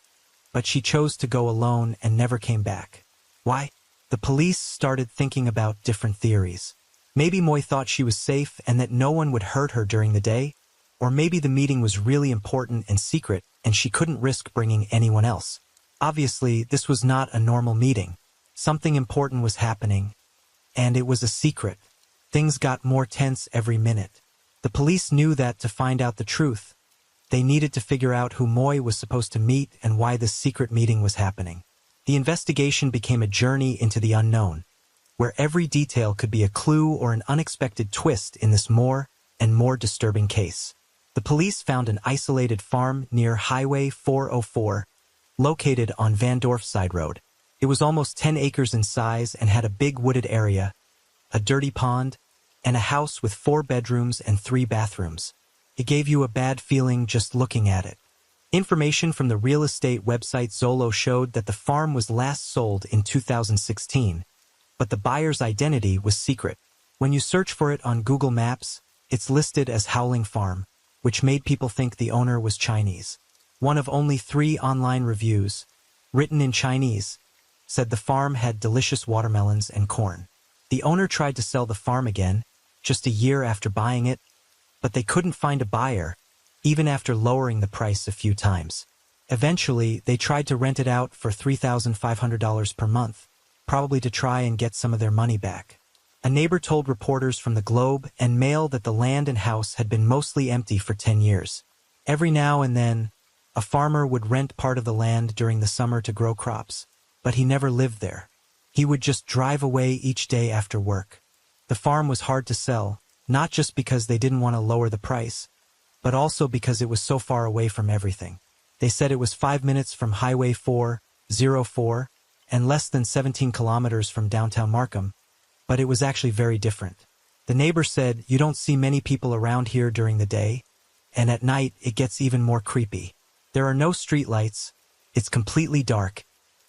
Speaker 1: but she chose to go alone and never came back. Why? The police started thinking about different theories. Maybe Moy thought she was safe and that no one would hurt her during the day, or maybe the meeting was really important and secret and she couldn't risk bringing anyone else. Obviously, this was not a normal meeting. Something important was happening, and it was a secret. Things got more tense every minute. The police knew that to find out the truth, they needed to figure out who Moy was supposed to meet and why this secret meeting was happening. The investigation became a journey into the unknown, where every detail could be a clue or an unexpected twist in this more and more disturbing case. The police found an isolated farm near Highway 404, located on Van Dorf Side Road. It was almost 10 acres in size and had a big wooded area, a dirty pond, and a house with 4 bedrooms and 3 bathrooms. It gave you a bad feeling just looking at it. Information from the real estate website Zillow showed that the farm was last sold in 2016, but the buyer's identity was secret. When you search for it on Google Maps, it's listed as Howling Farm, which made people think the owner was Chinese. One of only 3 online reviews, written in Chinese, said the farm had delicious watermelons and corn. The owner tried to sell the farm again, just a year after buying it, but they couldn't find a buyer, even after lowering the price a few times. Eventually, they tried to rent it out for $3,500 per month, probably to try and get some of their money back. A neighbor told reporters from the Globe and Mail that the land and house had been mostly empty for 10 years. Every now and then, a farmer would rent part of the land during the summer to grow crops, but he never lived there. He would just drive away each day after work. The farm was hard to sell, not just because they didn't want to lower the price, but also because it was so far away from everything. They said it was 5 minutes from Highway 404 and less than 17 kilometers from downtown Markham, but it was actually very different. The neighbor said, "You don't see many people around here during the day, and at night it gets even more creepy. There are no streetlights, it's completely dark,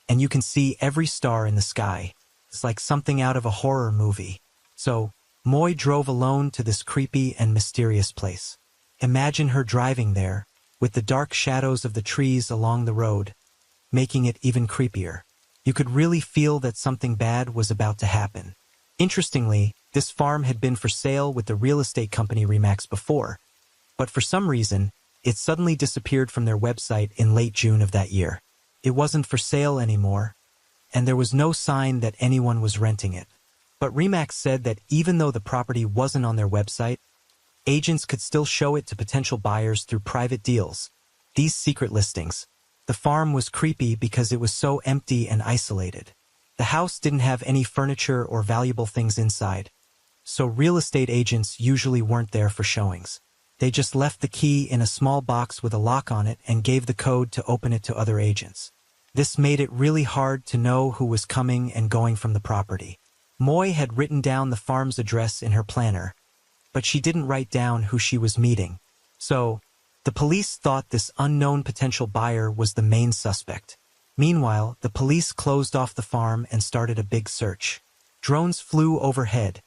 Speaker 1: and you can see every star in the sky. It's like something out of a horror movie." So, Moy drove alone to this creepy and mysterious place. Imagine her driving there, with the dark shadows of the trees along the road, making it even creepier. You could really feel that something bad was about to happen. Interestingly, this farm had been for sale with the real estate company Remax before, but for some reason, it suddenly disappeared from their website in late June of that year. It wasn't for sale anymore, and there was no sign that anyone was renting it. But Remax said that even though the property wasn't on their website, agents could still show it to potential buyers through private deals, these secret listings. The farm was creepy because it was so empty and isolated. The house didn't have any furniture or valuable things inside, so real estate agents usually weren't there for showings. They just left the key in a small box with a lock on it and gave the code to open it to other agents. This made it really hard to know who was coming and going from the property. Moy had written down the farm's address in her planner, but she didn't write down who she was meeting. So, the police thought this unknown potential buyer was the main suspect. Meanwhile, the police closed off the farm and started a big search. Drones flew overhead,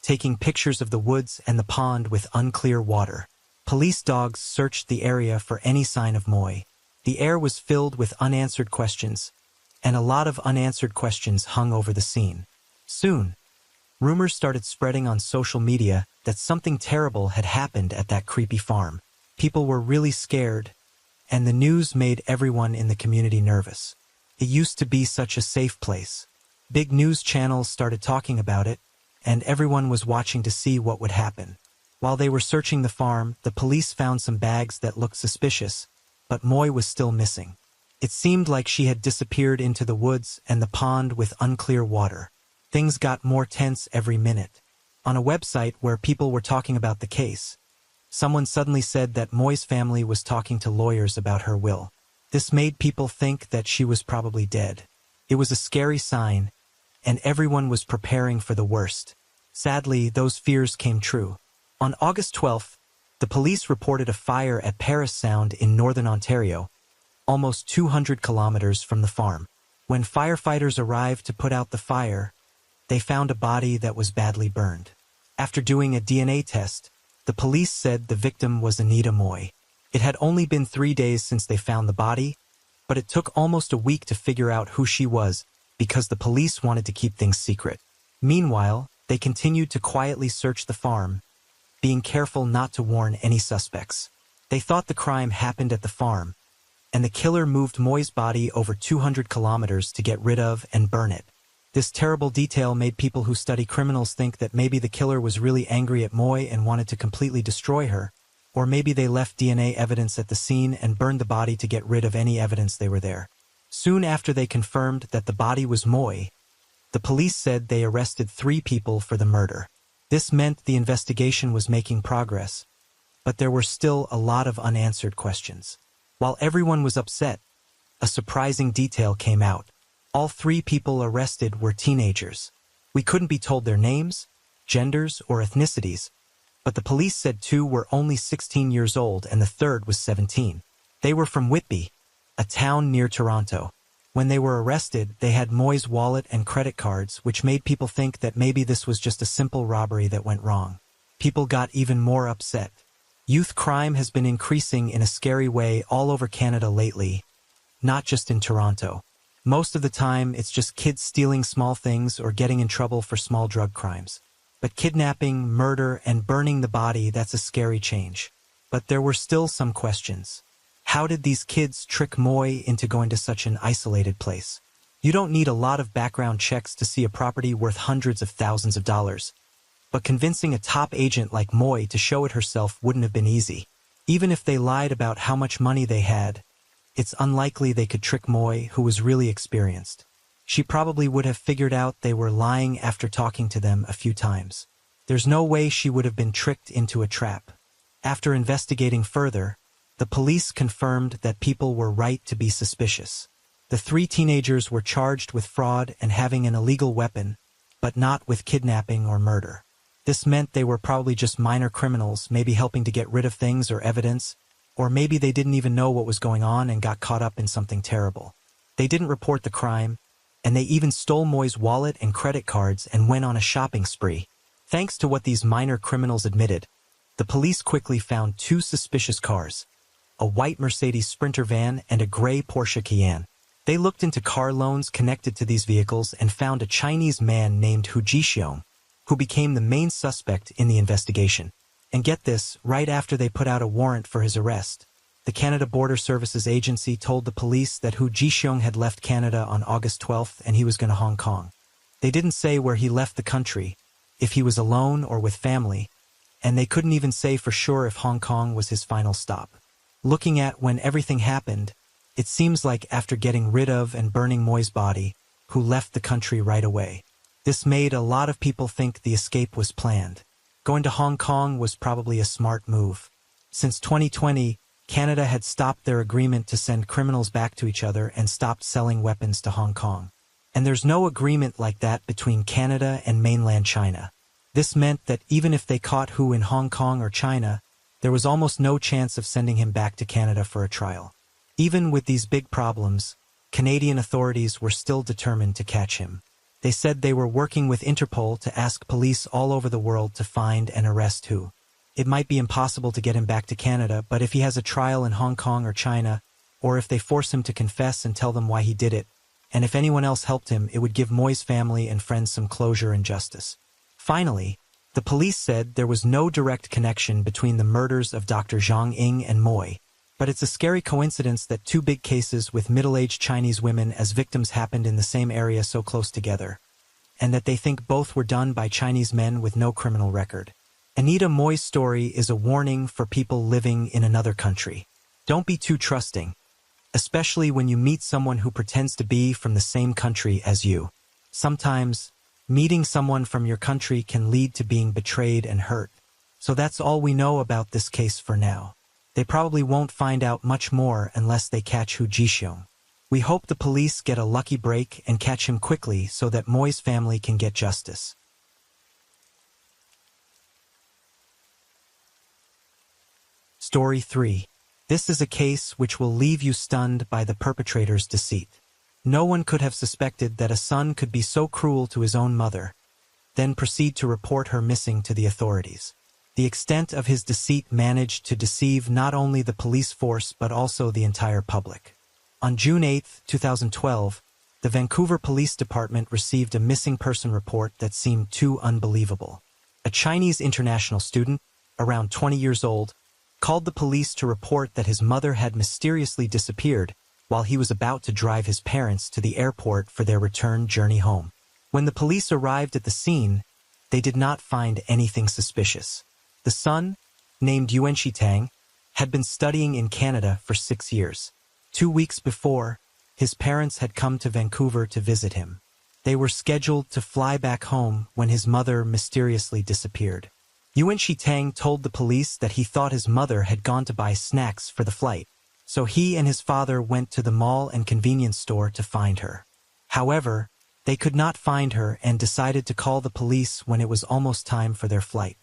Speaker 1: taking pictures of the woods and the pond with unclear water. Police dogs searched the area for any sign of Moy. The air was filled with unanswered questions, and a lot of unanswered questions hung over the scene. Soon, rumors started spreading on social media that something terrible had happened at that creepy farm. People were really scared, and the news made everyone in the community nervous. It used to be such a safe place. Big news channels started talking about it, and everyone was watching to see what would happen. While they were searching the farm, the police found some bags that looked suspicious, but Moy was still missing. It seemed like she had disappeared into the woods and the pond with unclear water. Things got more tense every minute. On a website where people were talking about the case, someone suddenly said that Moy's family was talking to lawyers about her will. This made people think that she was probably dead. It was a scary sign, and everyone was preparing for the worst. Sadly, those fears came true. On August 12th, the police reported a fire at Paris Sound in northern Ontario, almost 200 kilometers from the farm. When firefighters arrived to put out the fire, they found a body that was badly burned. After doing a DNA test, the police said the victim was Anita Moy. It had only been 3 days since they found the body, but it took almost a week to figure out who she was because the police wanted to keep things secret. Meanwhile, they continued to quietly search the farm, being careful not to warn any suspects. They thought the crime happened at the farm, and the killer moved Moy's body over 200 kilometers to get rid of and burn it. This terrible detail made people who study criminals think that maybe the killer was really angry at Moy and wanted to completely destroy her, or maybe they left DNA evidence at the scene and burned the body to get rid of any evidence they were there. Soon after they confirmed that the body was Moy, the police said they arrested 3 people for the murder. This meant the investigation was making progress, but there were still a lot of unanswered questions. While everyone was upset, a surprising detail came out. All 3 people arrested were teenagers. We couldn't be told their names, genders, or ethnicities, but the police said 2 were only 16 years old and the 3rd was 17. They were from Whitby, a town near Toronto. When they were arrested, they had Moy's wallet and credit cards, which made people think that maybe this was just a simple robbery that went wrong. People got even more upset. Youth crime has been increasing in a scary way all over Canada lately, not just in Toronto. Most of the time, it's just kids stealing small things or getting in trouble for small drug crimes. But kidnapping, murder, and burning the body, that's a scary change. But there were still some questions. How did these kids trick Moy into going to such an isolated place? You don't need a lot of background checks to see a property worth hundreds of thousands of dollars. But convincing a top agent like Moy to show it herself wouldn't have been easy. Even if they lied about how much money they had, it's unlikely they could trick Moy, who was really experienced. She probably would have figured out they were lying after talking to them a few times. There's no way she would have been tricked into a trap. After investigating further, the police confirmed that people were right to be suspicious. The 3 teenagers were charged with fraud and having an illegal weapon, but not with kidnapping or murder. This meant they were probably just minor criminals, maybe helping to get rid of things or evidence, or maybe they didn't even know what was going on and got caught up in something terrible. They didn't report the crime, and they even stole Moy's wallet and credit cards and went on a shopping spree. Thanks to what these minor criminals admitted, the police quickly found 2 suspicious cars, a white Mercedes Sprinter van and a gray Porsche Cayenne. They looked into car loans connected to these vehicles and found a Chinese man named Hu Jixiong, who became the main suspect in the investigation. And get this, right after they put out a warrant for his arrest, the Canada Border Services Agency told the police that Hu Jixiong had left Canada on August 12th and he was going to Hong Kong. They didn't say where he left the country, if he was alone or with family, and they couldn't even say for sure if Hong Kong was his final stop. Looking at when everything happened, it seems like after getting rid of and burning Moy's body, Hu left the country right away. This made a lot of people think the escape was planned. Going to Hong Kong was probably a smart move. Since 2020, Canada had stopped their agreement to send criminals back to each other and stopped selling weapons to Hong Kong. And there's no agreement like that between Canada and mainland China. This meant that even if they caught Hu in Hong Kong or China, there was almost no chance of sending him back to Canada for a trial. Even with these big problems, Canadian authorities were still determined to catch him. They said they were working with Interpol to ask police all over the world to find and arrest Hu. It might be impossible to get him back to Canada, but if he has a trial in Hong Kong or China, or if they force him to confess and tell them why he did it, and if anyone else helped him, it would give Moy's family and friends some closure and justice. Finally, the police said there was no direct connection between the murders of Dr. Zhang Ying and Moy, but it's a scary coincidence that 2 big cases with middle-aged Chinese women as victims happened in the same area so close together, and that they think both were done by Chinese men with no criminal record. Anita Moy's story is a warning for people living in another country. Don't be too trusting, especially when you meet someone who pretends to be from the same country as you. Sometimes, meeting someone from your country can lead to being betrayed and hurt. So that's all we know about this case for now. They probably won't find out much more unless they catch Hu Jixiong. We hope the police get a lucky break and catch him quickly so that Moy's family can get justice. Story 3. This is a case which will leave you stunned by the perpetrator's deceit. No one could have suspected that a son could be so cruel to his own mother, then proceed to report her missing to the authorities. The extent of his deceit managed to deceive not only the police force but also the entire public. On June 8, 2012, the Vancouver Police Department received a missing person report that seemed too unbelievable. A Chinese international student, around 20 years old, called the police to report that his mother had mysteriously disappeared while he was about to drive his parents to the airport for their return journey home. When the police arrived at the scene, they did not find anything suspicious. The son, named Yuan Shitang, had been studying in Canada for 6 years. 2 weeks before, his parents had come to Vancouver to visit him. They were scheduled to fly back home when his mother mysteriously disappeared. Yuan Shitang told the police that he thought his mother had gone to buy snacks for the flight, so he and his father went to the mall and convenience store to find her. However, they could not find her and decided to call the police when it was almost time for their flight.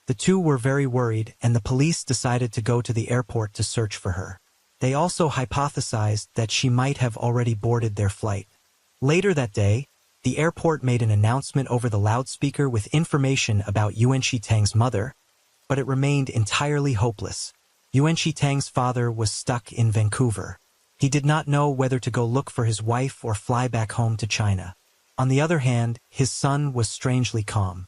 Speaker 1: The two were very worried, and the police decided to go to the airport to search for her. They also hypothesized that she might have already boarded their flight. Later that day, the airport made an announcement over the loudspeaker with information about Yuan Shitang's mother, but it remained entirely hopeless. Yuan Shitang's father was stuck in Vancouver. He did not know whether to go look for his wife or fly back home to China. On the other hand, his son was strangely calm.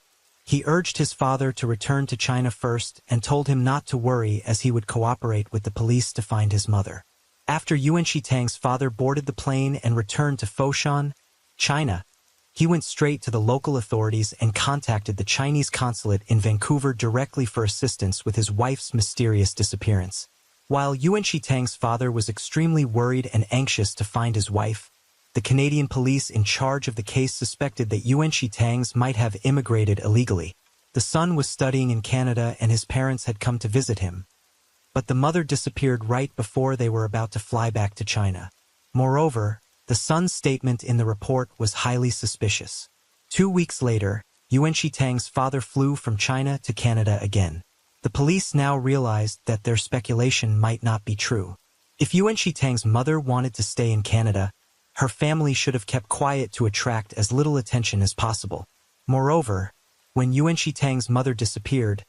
Speaker 1: He urged his father to return to China first and told him not to worry as he would cooperate with the police to find his mother. After Yuan Shitang's father boarded the plane and returned to Foshan, China, he went straight to the local authorities and contacted the Chinese consulate in Vancouver directly for assistance with his wife's mysterious disappearance. While Yuan Shitang's father was extremely worried and anxious to find his wife, the Canadian police in charge of the case suspected that Yuan Shitang might have immigrated illegally. The son was studying in Canada and his parents had come to visit him, but the mother disappeared right before they were about to fly back to China. Moreover, the son's statement in the report was highly suspicious. 2 weeks later, Yuan Shitang's father flew from China to Canada again. The police now realized that their speculation might not be true. If Yuan Shitang's mother wanted to stay in Canada, her family should have kept quiet to attract as little attention as possible. Moreover, when Yuan Shitang's mother disappeared,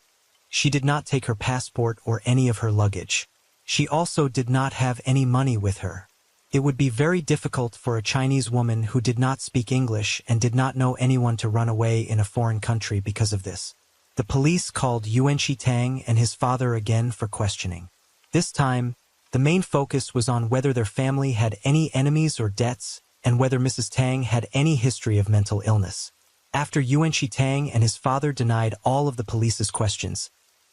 Speaker 1: she did not take her passport or any of her luggage. She also did not have any money with her. It would be very difficult for a Chinese woman who did not speak English and did not know anyone to run away in a foreign country because of this. The police called Yuan Shitang and his father again for questioning. This time, the main focus was on whether their family had any enemies or debts and whether Mrs. Tang had any history of mental illness. After Yuan Shitang and his father denied all of the police's questions,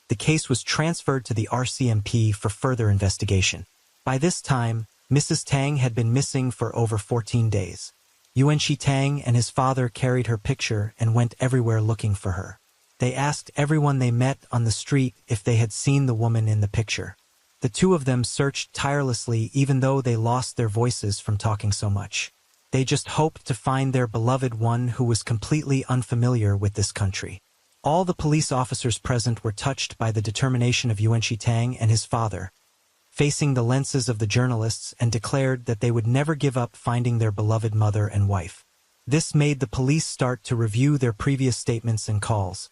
Speaker 1: the case was transferred to the RCMP for further investigation. By this time, Mrs. Tang had been missing for over 14 days. Yuan Shitang and his father carried her picture and went everywhere looking for her. They asked everyone they met on the street if they had seen the woman in the picture. The two of them searched tirelessly even though they lost their voices from talking so much. They just hoped to find their beloved one who was completely unfamiliar with this country. All the police officers present were touched by the determination of Yuan Shitang and his father, facing the lenses of the journalists, and declared that they would never give up finding their beloved mother and wife. This made the police start to review their previous statements and calls,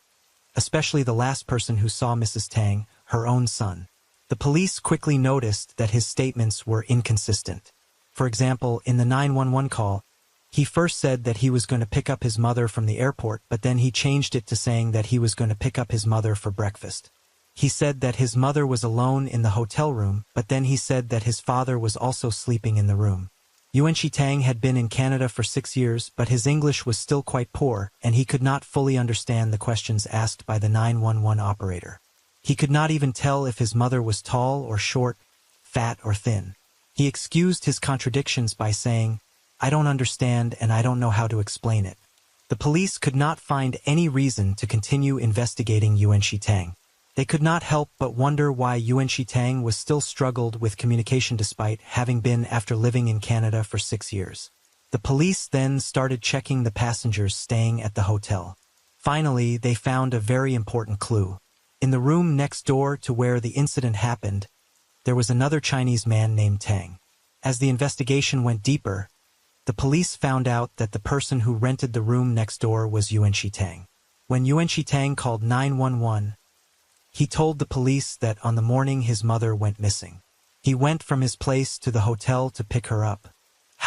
Speaker 1: especially the last person who saw Mrs. Tang, her own son. The police quickly noticed that his statements were inconsistent. For example, in the 911 call, he first said that he was going to pick up his mother from the airport, but then he changed it to saying that he was going to pick up his mother for breakfast. He said that his mother was alone in the hotel room, but then he said that his father was also sleeping in the room. Yuan Shitang had been in Canada for 6 years, but his English was still quite poor, and he could not fully understand the questions asked by the 911 operator. He could not even tell if his mother was tall or short, fat or thin. He excused his contradictions by saying, "I don't understand and I don't know how to explain it." The police could not find any reason to continue investigating Yuan Shitang. They could not help but wonder why Yuan Shitang was still struggled with communication despite having been after living in Canada for 6 years. The police then started checking the passengers staying at the hotel. Finally, they found a very important clue. In the room next door to where the incident happened, there was another Chinese man named Tang. As the investigation went deeper, the police found out that the person who rented the room next door was Yuan Shitang. When Yuan Shitang called 911, he told the police that on the morning his mother went missing. He went from his place to the hotel to pick her up.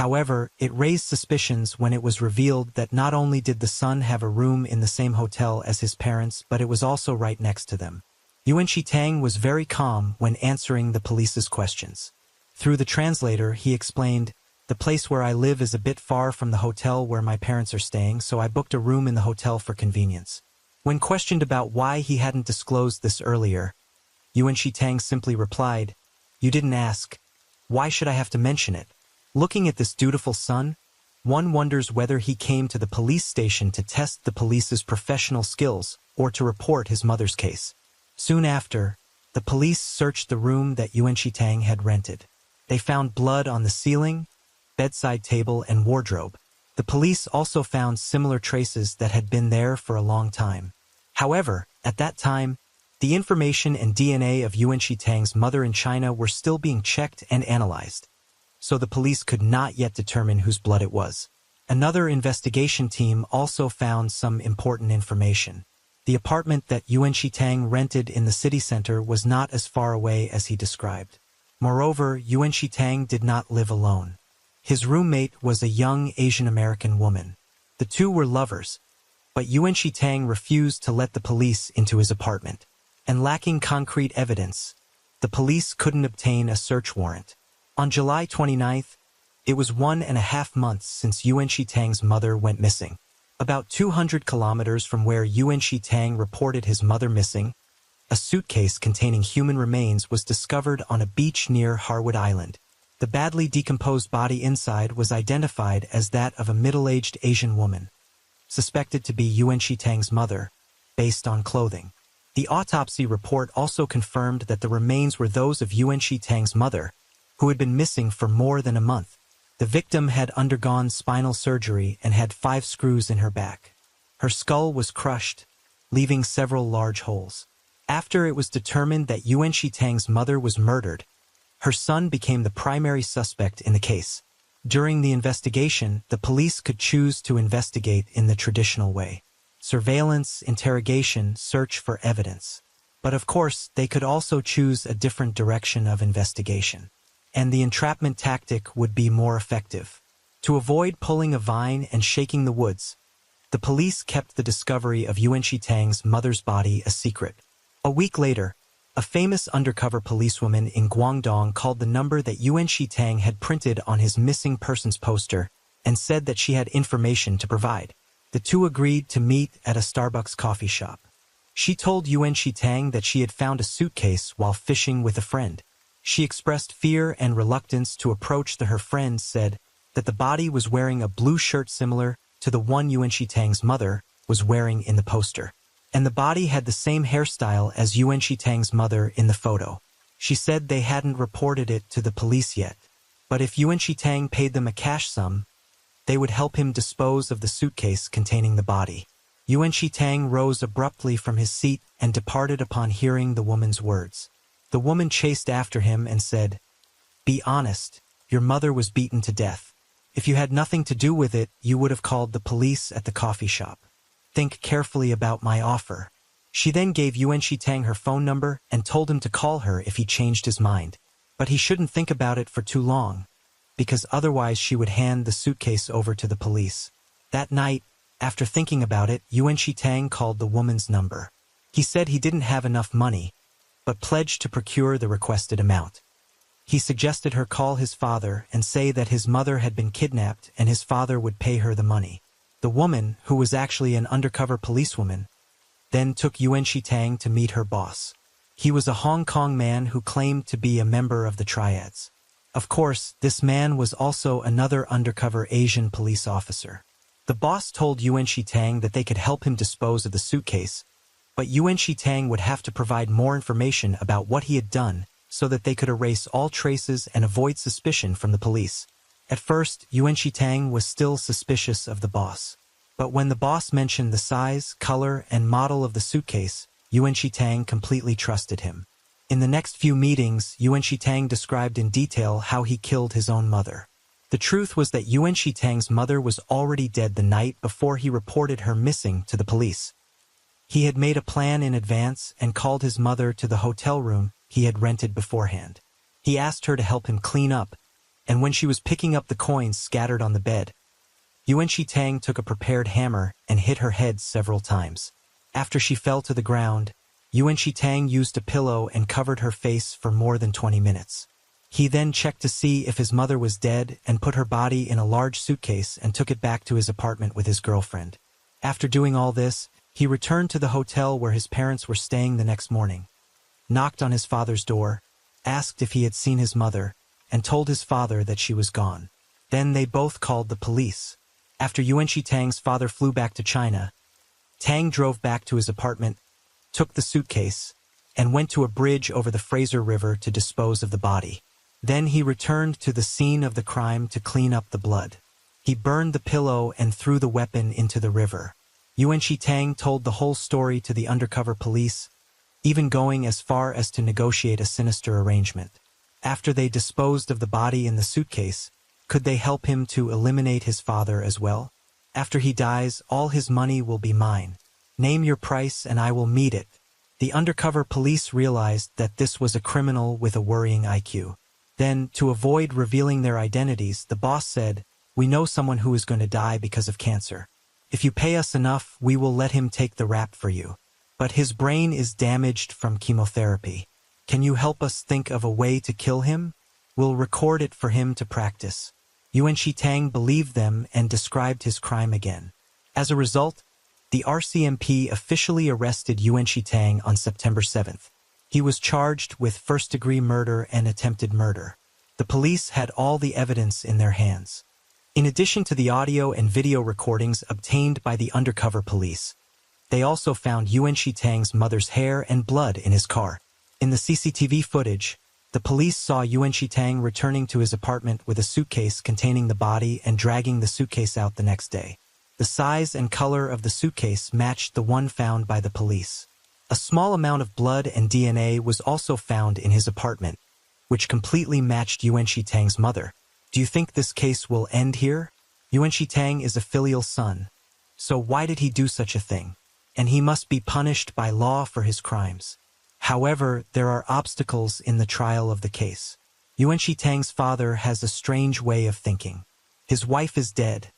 Speaker 1: However, it raised suspicions when it was revealed that not only did the son have a room in the same hotel as his parents, but it was also right next to them. Yuan Shitang was very calm when answering the police's questions. Through the translator, he explained, "The place where I live is a bit far from the hotel where my parents are staying, so I booked a room in the hotel for convenience." When questioned about why he hadn't disclosed this earlier, Yuan Shitang simply replied, "You didn't ask. Why should I have to mention it?" Looking at this dutiful son, one wonders whether he came to the police station to test the police's professional skills or to report his mother's case. Soon after, the police searched the room that Yuan Shitang had rented. They found blood on the ceiling, bedside table, and wardrobe. The police also found similar traces that had been there for a long time. However, at that time, the information and DNA of Yuan Shitang's mother in China were still being checked and analyzed, so the police could not yet determine whose blood it was. Another investigation team also found some important information. The apartment that Yuan Shitang rented in the city center was not as far away as he described. Moreover, Yuan Shitang did not live alone. His roommate was a young Asian American woman. The two were lovers, But Yuan Shitang refused to let the police into his apartment. And lacking concrete evidence, the police couldn't obtain a search warrant. On July 29th, it was 1.5 months since Yuan Shitang's mother went missing. About 200 kilometers from where Yuan Shitang reported his mother missing, a suitcase containing human remains was discovered on a beach near Harwood Island. The badly decomposed body inside was identified as that of a middle-aged Asian woman, suspected to be Yuan Shitang's mother, based on clothing. The autopsy report also confirmed that the remains were those of Yuan Shitang's mother, who had been missing for more than a month. The victim had undergone spinal surgery and had 5 screws in her back. Her skull was crushed, leaving several large holes. After it was determined that Yuan Shitang's mother was murdered, her son became the primary suspect in the case. During the investigation, the police could choose to investigate in the traditional way: surveillance, interrogation, search for evidence. But of course, they could also choose a different direction of investigation. And the entrapment tactic would be more effective. To avoid pulling a vine and shaking the woods, the police kept the discovery of Yuan Shitang's mother's body a secret. A week later, a famous undercover policewoman in Guangdong called the number that Yuan Shitang had printed on his missing persons poster and said that she had information to provide. The two agreed to meet at a Starbucks coffee shop. She told Yuan Shitang that she had found a suitcase while fishing with a friend. She expressed fear and reluctance to approach her friend said that the body was wearing a blue shirt similar to the one Yuan Shitang's mother was wearing in the poster. And the body had the same hairstyle as Yuan Shitang's mother in the photo. She said they hadn't reported it to the police yet, but if Yuan Shitang paid them a cash sum, they would help him dispose of the suitcase containing the body. Yuan Shitang rose abruptly from his seat and departed upon hearing the woman's words. The woman chased after him and said, "Be honest, your mother was beaten to death. If you had nothing to do with it, you would have called the police at the coffee shop. Think carefully about my offer." She then gave Yuan Shitang her phone number and told him to call her if he changed his mind. But he shouldn't think about it for too long, because otherwise she would hand the suitcase over to the police. That night, after thinking about it, Yuan Shitang called the woman's number. He said he didn't have enough money, but pledged to procure the requested amount. He suggested her call his father and say that his mother had been kidnapped and his father would pay her the money. The woman, who was actually an undercover policewoman, then took Yuan Shitang to meet her boss. He was a Hong Kong man who claimed to be a member of the Triads. Of course, this man was also another undercover Asian police officer. The boss told Yuan Shitang that they could help him dispose of the suitcase, but Yuan Shitang would have to provide more information about what he had done so that they could erase all traces and avoid suspicion from the police. At first, Yuan Shitang was still suspicious of the boss. But when the boss mentioned the size, color, and model of the suitcase, Yuan Shitang completely trusted him. In the next few meetings, Yuan Shitang described in detail how he killed his own mother. The truth was that Yuan Shitang's mother was already dead the night before he reported her missing to the police. He had made a plan in advance and called his mother to the hotel room he had rented beforehand. He asked her to help him clean up, and when she was picking up the coins scattered on the bed, Yuan Shitang took a prepared hammer and hit her head several times. After she fell to the ground, Yuan Shitang used a pillow and covered her face for more than 20 minutes. He then checked to see if his mother was dead and put her body in a large suitcase and took it back to his apartment with his girlfriend. After doing all this, he returned to the hotel where his parents were staying the next morning, knocked on his father's door, asked if he had seen his mother, and told his father that she was gone. Then they both called the police. After Yuan Shitang's father flew back to China, Tang drove back to his apartment, took the suitcase, and went to a bridge over the Fraser River to dispose of the body. Then he returned to the scene of the crime to clean up the blood. He burned the pillow and threw the weapon into the river. Yuan Shitang told the whole story to the undercover police, even going as far as to negotiate a sinister arrangement. After they disposed of the body in the suitcase, could they help him to eliminate his father as well? After he dies, all his money will be mine. Name your price and I will meet it. The undercover police realized that this was a criminal with a worrying IQ. Then, to avoid revealing their identities, the boss said, "We know someone who is going to die because of cancer. If you pay us enough, we will let him take the rap for you. But his brain is damaged from chemotherapy. Can you help us think of a way to kill him? We'll record it for him to practice." Yuan Shitang believed them and described his crime again. As a result, the RCMP officially arrested Yuan Shitang on September 7th. He was charged with first-degree murder and attempted murder. The police had all the evidence in their hands. In addition to the audio and video recordings obtained by the undercover police, they also found Yuan Shitang's mother's hair and blood in his car. In the CCTV footage, the police saw Yuan Shitang returning to his apartment with a suitcase containing the body and dragging the suitcase out the next day. The size and color of the suitcase matched the one found by the police. A small amount of blood and DNA was also found in his apartment, which completely matched Yuan Shitang's mother. Do you think this case will end here? Yuan Shitang is a filial son, so why did he do such a thing? And he must be punished by law for his crimes. However, there are obstacles in the trial of the case. Yuan Shitang's father has a strange way of thinking. His wife is dead,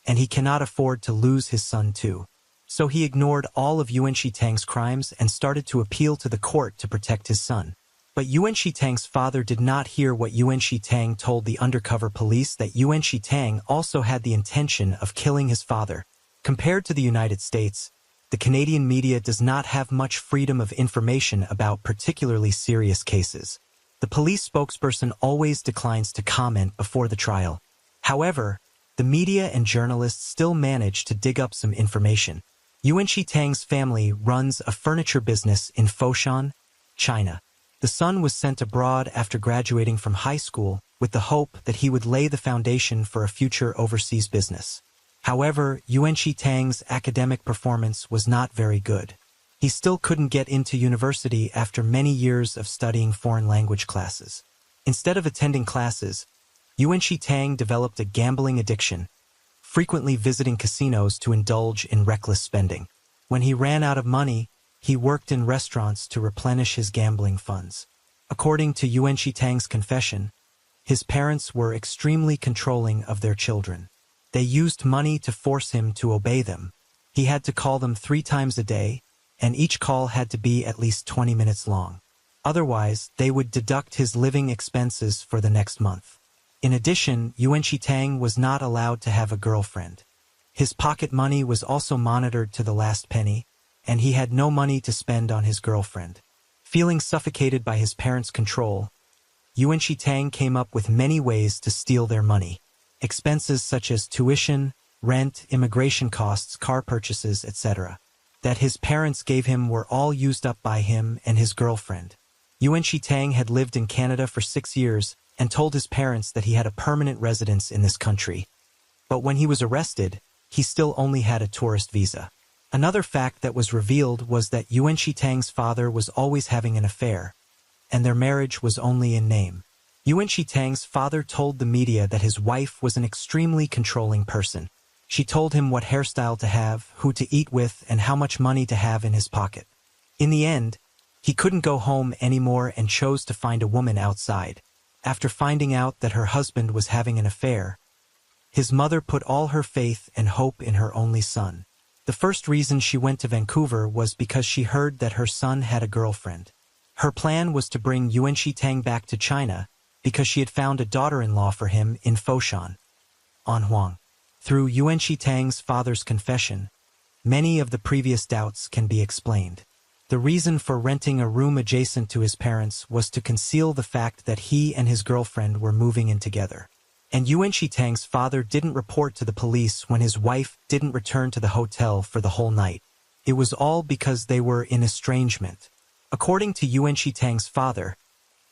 Speaker 1: and he cannot afford to lose his son too. So he ignored all of Yuan Shitang's crimes and started to appeal to the court to protect his son. But Yuan Shitang's father did not hear what Yuan Shitang told the undercover police, that Yuan Shitang also had the intention of killing his father. Compared to the United States, the Canadian media does not have much freedom of information about particularly serious cases. The police spokesperson always declines to comment before the trial. However, the media and journalists still manage to dig up some information. Yuan Shitang's family runs a furniture business in Foshan, China. The son was sent abroad after graduating from high school with the hope that he would lay the foundation for a future overseas business. However, Yuan Shitang's academic performance was not very good. He still couldn't get into university after many years of studying foreign language classes. Instead of attending classes, Yuan Shitang developed a gambling addiction, frequently visiting casinos to indulge in reckless spending. When he ran out of money, he worked in restaurants to replenish his gambling funds. According to Yuan Shitang's confession, his parents were extremely controlling of their children. They used money to force him to obey them. He had to call them 3 times a day, and each call had to be at least 20 minutes long. Otherwise, they would deduct his living expenses for the next month. In addition, Yuan Shitang was not allowed to have a girlfriend. His pocket money was also monitored to the last penny, and he had no money to spend on his girlfriend. Feeling suffocated by his parents' control, Yuan Shitang came up with many ways to steal their money. Expenses such as tuition, rent, immigration costs, car purchases, etc., that his parents gave him were all used up by him and his girlfriend. Yuan Shitang had lived in Canada for 6 years and told his parents that he had a permanent residence in this country. But when he was arrested, he still only had a tourist visa. Another fact that was revealed was that Yuan Shitang's father was always having an affair, and their marriage was only in name. Yuan Shitang's father told the media that his wife was an extremely controlling person. She told him what hairstyle to have, who to eat with, and how much money to have in his pocket. In the end, he couldn't go home anymore and chose to find a woman outside. After finding out that her husband was having an affair, his mother put all her faith and hope in her only son. The first reason she went to Vancouver was because she heard that her son had a girlfriend. Her plan was to bring Yuan Shitang back to China because she had found a daughter-in-law for him in Foshan, Anhuang. Through Yuan Shitang's father's confession, many of the previous doubts can be explained. The reason for renting a room adjacent to his parents was to conceal the fact that he and his girlfriend were moving in together. And Yuan Shitang's father didn't report to the police when his wife didn't return to the hotel for the whole night. It was all because they were in estrangement. According to Yuan Shitang's father,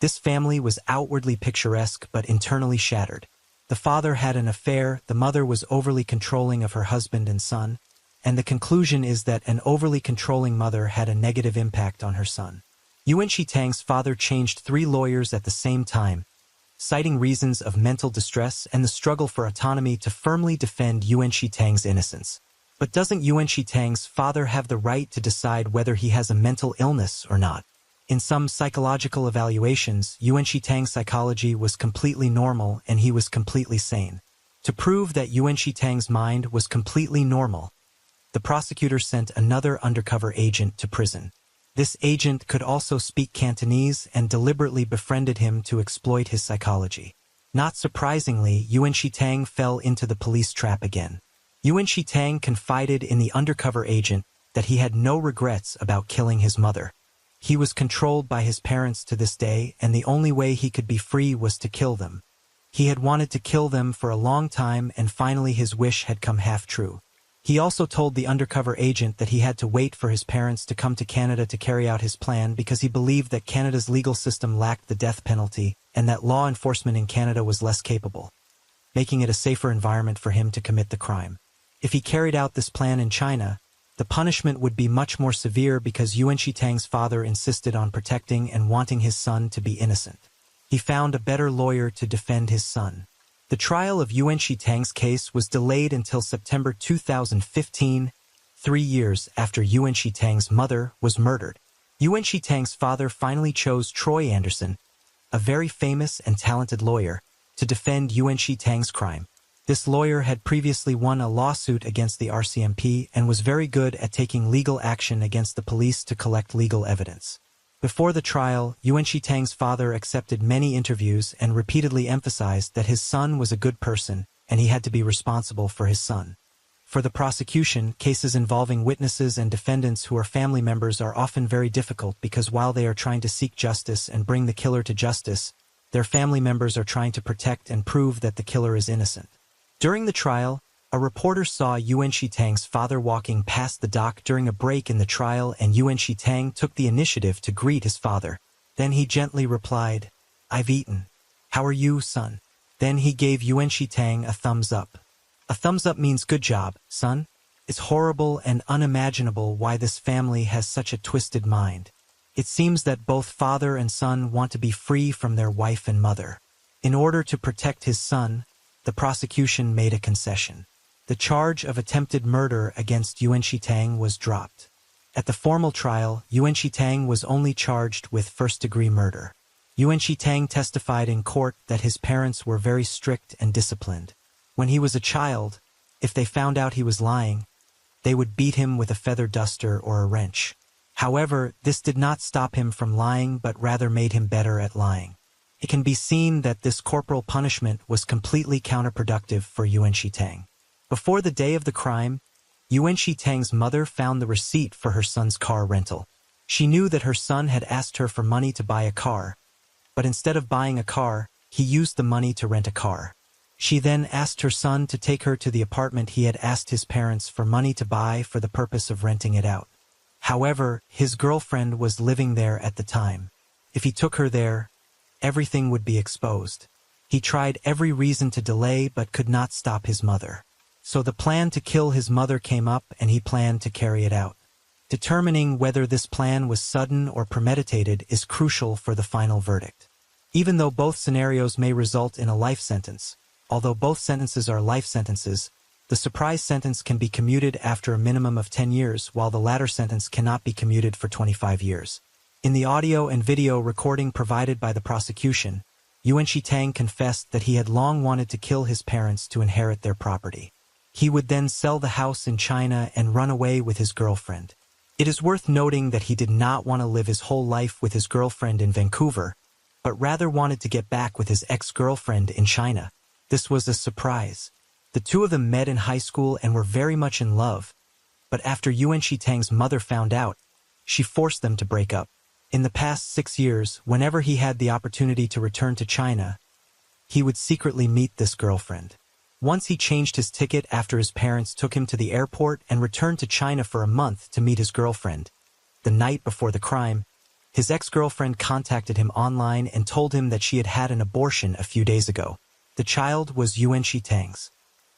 Speaker 1: this family was outwardly picturesque but internally shattered. The father had an affair, the mother was overly controlling of her husband and son, and the conclusion is that an overly controlling mother had a negative impact on her son. Yuan Shitang's father changed 3 lawyers at the same time, citing reasons of mental distress and the struggle for autonomy to firmly defend Yuan Shitang's innocence. But doesn't Yuan Shitang's father have the right to decide whether he has a mental illness or not? In some psychological evaluations, Yuan Shitang's psychology was completely normal and he was completely sane. To prove that Yuan Shitang's mind was completely normal, the prosecutor sent another undercover agent to prison. This agent could also speak Cantonese and deliberately befriended him to exploit his psychology. Not surprisingly, Yuan Shitang fell into the police trap again. Yuan Shitang confided in the undercover agent that he had no regrets about killing his mother. He was controlled by his parents to this day, and the only way he could be free was to kill them. He had wanted to kill them for a long time, and finally his wish had come half true. He also told the undercover agent that he had to wait for his parents to come to Canada to carry out his plan because he believed that Canada's legal system lacked the death penalty and that law enforcement in Canada was less capable, making it a safer environment for him to commit the crime. If he carried out this plan in China, the punishment would be much more severe because Yuan Shitang's father insisted on protecting and wanting his son to be innocent. He found a better lawyer to defend his son. The trial of Yuan Shitang's case was delayed until September 2015, 3 years after Yuan Shitang's mother was murdered. Yuan Shitang's father finally chose Troy Anderson, a very famous and talented lawyer, to defend Yuan Shitang's crime. This lawyer had previously won a lawsuit against the RCMP and was very good at taking legal action against the police to collect legal evidence. Before the trial, Yuan Shitang's father accepted many interviews and repeatedly emphasized that his son was a good person and he had to be responsible for his son. For the prosecution, cases involving witnesses and defendants who are family members are often very difficult because while they are trying to seek justice and bring the killer to justice, their family members are trying to protect and prove that the killer is innocent. During the trial, a reporter saw Yuan Shitang's father walking past the dock during a break in the trial, and Yuan Shitang took the initiative to greet his father. Then he gently replied, "I've eaten. How are you, son?" Then he gave Yuan Shitang a thumbs up. A thumbs up means good job, son. It's horrible and unimaginable why this family has such a twisted mind. It seems that both father and son want to be free from their wife and mother. In order to protect his son, the prosecution made a concession. The charge of attempted murder against Yuan Shitang was dropped. At the formal trial, Yuan Shitang was only charged with first-degree murder. Yuan Shitang testified in court that his parents were very strict and disciplined. When he was a child, if they found out he was lying, they would beat him with a feather duster or a wrench. However, this did not stop him from lying but rather made him better at lying. It can be seen that this corporal punishment was completely counterproductive for Yuan Shitang. Before the day of the crime, Yuan Shitang's mother found the receipt for her son's car rental. She knew that her son had asked her for money to buy a car, but instead of buying a car, he used the money to rent a car. She then asked her son to take her to the apartment he had asked his parents for money to buy for the purpose of renting it out. However, his girlfriend was living there at the time. If he took her there, everything would be exposed. He tried every reason to delay but could not stop his mother. So the plan to kill his mother came up and he planned to carry it out. Determining whether this plan was sudden or premeditated is crucial for the final verdict. Even though both scenarios may result in a life sentence, although both sentences are life sentences, the surprise sentence can be commuted after a minimum of 10 years, while the latter sentence cannot be commuted for 25 years. In the audio and video recording provided by the prosecution, Yuan Shitang confessed that he had long wanted to kill his parents to inherit their property. He would then sell the house in China and run away with his girlfriend. It is worth noting that he did not want to live his whole life with his girlfriend in Vancouver, but rather wanted to get back with his ex-girlfriend in China. This was a surprise. The two of them met in high school and were very much in love, but after Yuan Shitang's mother found out, she forced them to break up. In the past 6 years, whenever he had the opportunity to return to China, he would secretly meet this girlfriend. Once he changed his ticket after his parents took him to the airport and returned to China for a month to meet his girlfriend. The night before the crime, his ex-girlfriend contacted him online and told him that she had had an abortion a few days ago. The child was Yuan Shitang's.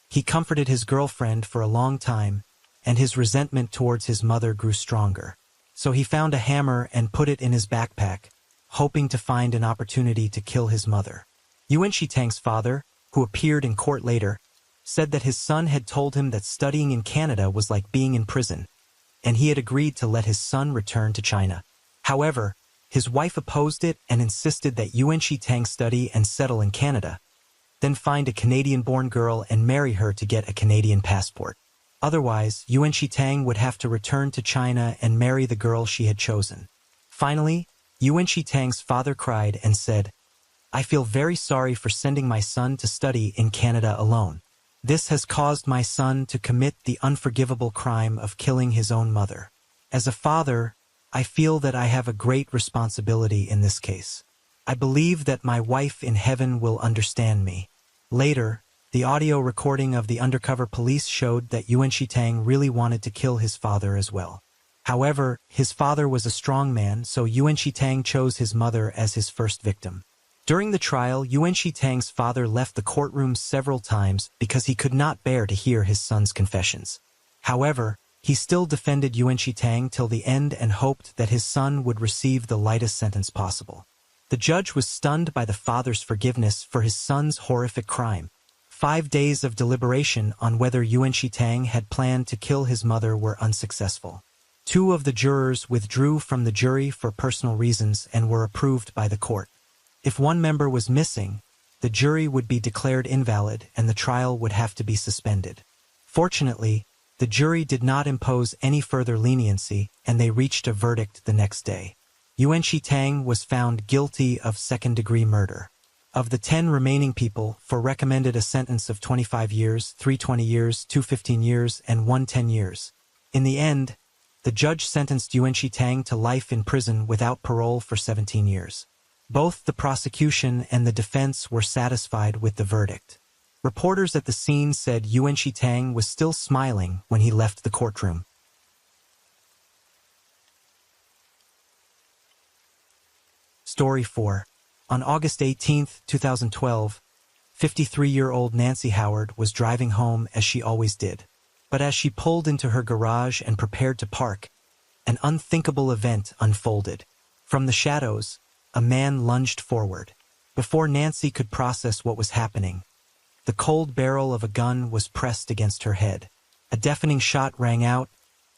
Speaker 1: He comforted his girlfriend for a long time, and his resentment towards his mother grew stronger. So he found a hammer and put it in his backpack, hoping to find an opportunity to kill his mother. Yuan Shitang's father, who appeared in court later, said that his son had told him that studying in Canada was like being in prison, and he had agreed to let his son return to China. However, his wife opposed it and insisted that Yuan Shitang study and settle in Canada, then find a Canadian-born girl and marry her to get a Canadian passport. Otherwise, Yuan Shitang would have to return to China and marry the girl she had chosen. Finally, Yuan Shitang's father cried and said, "I feel very sorry for sending my son to study in Canada alone. This has caused my son to commit the unforgivable crime of killing his own mother. As a father, I feel that I have a great responsibility in this case. I believe that my wife in heaven will understand me." Later, the audio recording of the undercover police showed that Yuan Shitang really wanted to kill his father as well. However, his father was a strong man, so Yuan Shitang chose his mother as his first victim. During the trial, Yuan Shitang's father left the courtroom several times because he could not bear to hear his son's confessions. However, he still defended Yuan Shitang till the end and hoped that his son would receive the lightest sentence possible. The judge was stunned by the father's forgiveness for his son's horrific crime. 5 days of deliberation on whether Yuan Shitang had planned to kill his mother were unsuccessful. 2 of the jurors withdrew from the jury for personal reasons and were approved by the court. If one member was missing, the jury would be declared invalid and the trial would have to be suspended. Fortunately, the jury did not impose any further leniency and they reached a verdict the next day. Yuan Shitang was found guilty of second-degree murder. Of the 10 remaining people, 4 recommended a sentence of 25 years, 3 20 years, 2 15 years, and 1 10 years. In the end, the judge sentenced Yuan Shitang to life in prison without parole for 17 years. Both the prosecution and the defense were satisfied with the verdict. Reporters at the scene said Yuan Shitang was still smiling when he left the courtroom. Story 4. On August 18, 2012, 53-year-old Nancy Howard was driving home as she always did. But as she pulled into her garage and prepared to park, an unthinkable event unfolded. From the shadows, a man lunged forward. Before Nancy could process what was happening, the cold barrel of a gun was pressed against her head. A deafening shot rang out,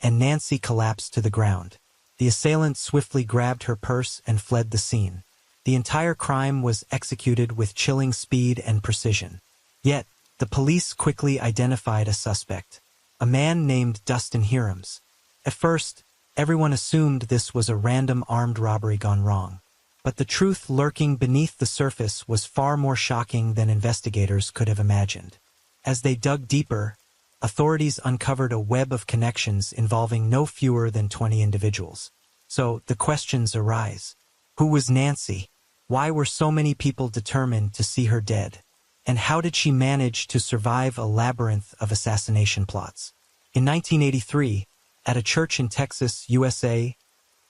Speaker 1: and Nancy collapsed to the ground. The assailant swiftly grabbed her purse and fled the scene. The entire crime was executed with chilling speed and precision. Yet, the police quickly identified a suspect, a man named Dustin Hirams. At first, everyone assumed this was a random armed robbery gone wrong. But the truth lurking beneath the surface was far more shocking than investigators could have imagined. As they dug deeper, authorities uncovered a web of connections involving no fewer than 20 individuals. So, the questions arise. Who was Nancy? Why were so many people determined to see her dead? And how did she manage to survive a labyrinth of assassination plots? In 1983, at a church in Texas, USA,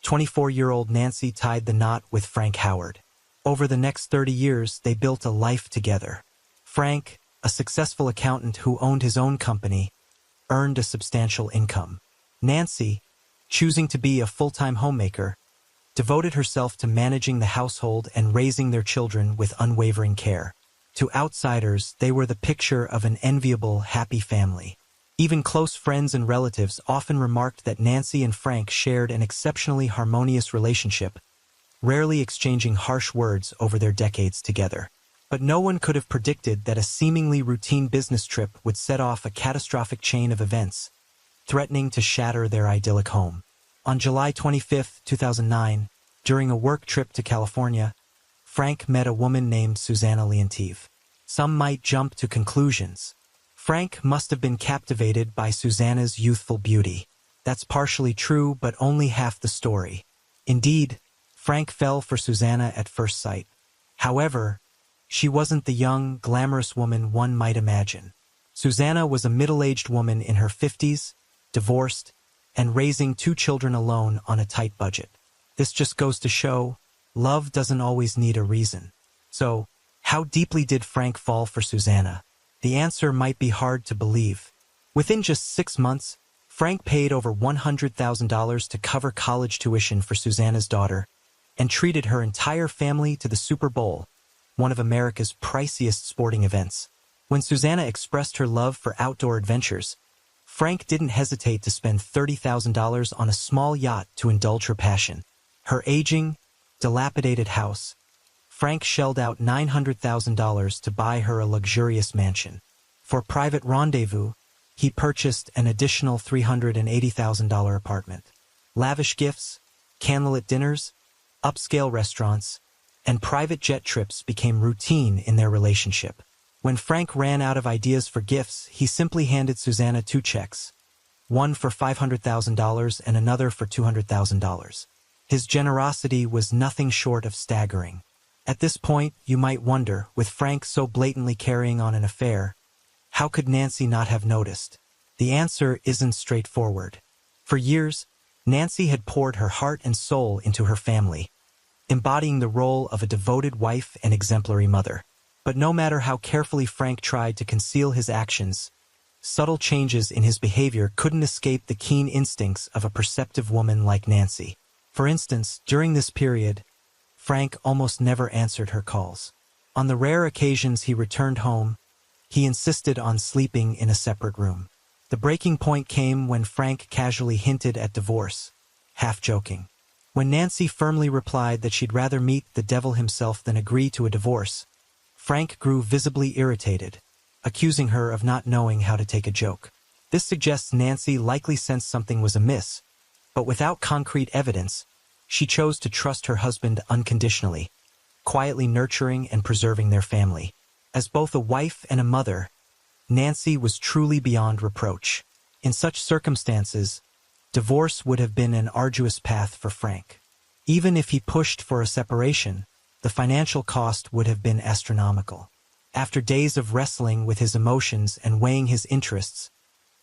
Speaker 1: 24-year-old Nancy tied the knot with Frank Howard. Over the next 30 years, they built a life together. Frank, a successful accountant who owned his own company, earned a substantial income. Nancy, choosing to be a full-time homemaker, devoted herself to managing the household and raising their children with unwavering care. To outsiders, they were the picture of an enviable, happy family. Even close friends and relatives often remarked that Nancy and Frank shared an exceptionally harmonious relationship, rarely exchanging harsh words over their decades together. But no one could have predicted that a seemingly routine business trip would set off a catastrophic chain of events, threatening to shatter their idyllic home. On July 25, 2009, during a work trip to California, Frank met a woman named Susanna Leontief. Some might jump to conclusions. Frank must have been captivated by Susanna's youthful beauty. That's partially true, but only half the story. Indeed, Frank fell for Susanna at first sight. However, she wasn't the young, glamorous woman one might imagine. Susanna was a middle-aged woman in her 50s, divorced, and raising 2 children alone on a tight budget. This just goes to show, love doesn't always need a reason. So, how deeply did Frank fall for Susanna? The answer might be hard to believe. Within just 6 months, Frank paid over $100,000 to cover college tuition for Susanna's daughter and treated her entire family to the Super Bowl, one of America's priciest sporting events. When Susanna expressed her love for outdoor adventures, Frank didn't hesitate to spend $30,000 on a small yacht to indulge her passion. Her aging, dilapidated house, Frank shelled out $900,000 to buy her a luxurious mansion. For private rendezvous, he purchased an additional $380,000 apartment. Lavish gifts, candlelit dinners, upscale restaurants, and private jet trips became routine in their relationship. When Frank ran out of ideas for gifts, he simply handed Susanna two checks, one for $500,000 and another for $200,000. His generosity was nothing short of staggering. At this point, you might wonder, with Frank so blatantly carrying on an affair, how could Nancy not have noticed? The answer isn't straightforward. For years, Nancy had poured her heart and soul into her family, embodying the role of a devoted wife and exemplary mother. But no matter how carefully Frank tried to conceal his actions, subtle changes in his behavior couldn't escape the keen instincts of a perceptive woman like Nancy. For instance, during this period, Frank almost never answered her calls. On the rare occasions he returned home, he insisted on sleeping in a separate room. The breaking point came when Frank casually hinted at divorce, half joking. When Nancy firmly replied that she'd rather meet the devil himself than agree to a divorce, Frank grew visibly irritated, accusing her of not knowing how to take a joke. This suggests Nancy likely sensed something was amiss, but without concrete evidence, she chose to trust her husband unconditionally, quietly nurturing and preserving their family. As both a wife and a mother, Nancy was truly beyond reproach. In such circumstances, divorce would have been an arduous path for Frank. Even if he pushed for a separation, the financial cost would have been astronomical. After days of wrestling with his emotions and weighing his interests,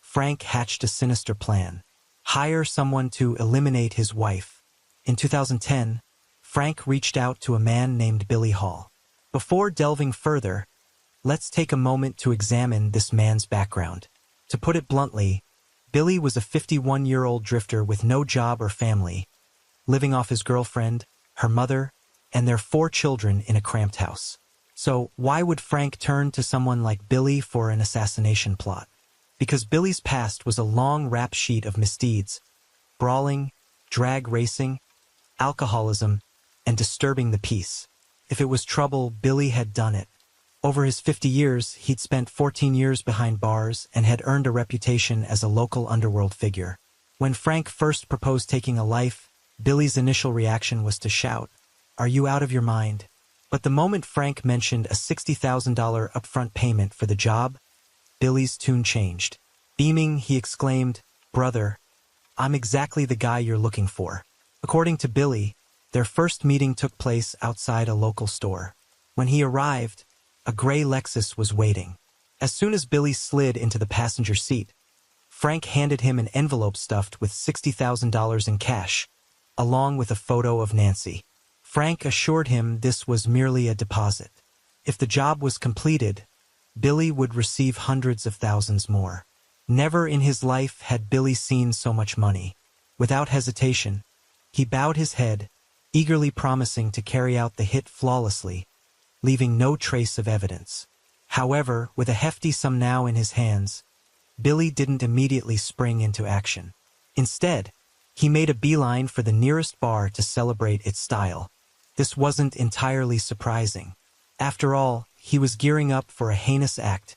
Speaker 1: Frank hatched a sinister plan: hire someone to eliminate his wife. In 2010, Frank reached out to a man named Billy Hall. Before delving further, let's take a moment to examine this man's background. To put it bluntly, Billy was a 51-year-old drifter with no job or family, living off his girlfriend, her mother, and their 4 children in a cramped house. So why would Frank turn to someone like Billy for an assassination plot? Because Billy's past was a long rap sheet of misdeeds: brawling, drag racing, alcoholism, and disturbing the peace. If it was trouble, Billy had done it. Over his 50 years, he'd spent 14 years behind bars and had earned a reputation as a local underworld figure. When Frank first proposed taking a life, Billy's initial reaction was to shout, "Are you out of your mind?" But the moment Frank mentioned a $60,000 upfront payment for the job, Billy's tune changed. Beaming, he exclaimed, "Brother, I'm exactly the guy you're looking for." According to Billy, their first meeting took place outside a local store. When he arrived, a gray Lexus was waiting. As soon as Billy slid into the passenger seat, Frank handed him an envelope stuffed with $60,000 in cash, along with a photo of Nancy. Frank assured him this was merely a deposit. If the job was completed, Billy would receive hundreds of thousands more. Never in his life had Billy seen so much money. Without hesitation, he bowed his head, eagerly promising to carry out the hit flawlessly, leaving no trace of evidence. However, with a hefty sum now in his hands, Billy didn't immediately spring into action. Instead, he made a beeline for the nearest bar to celebrate its style. This wasn't entirely surprising. After all, he was gearing up for a heinous act,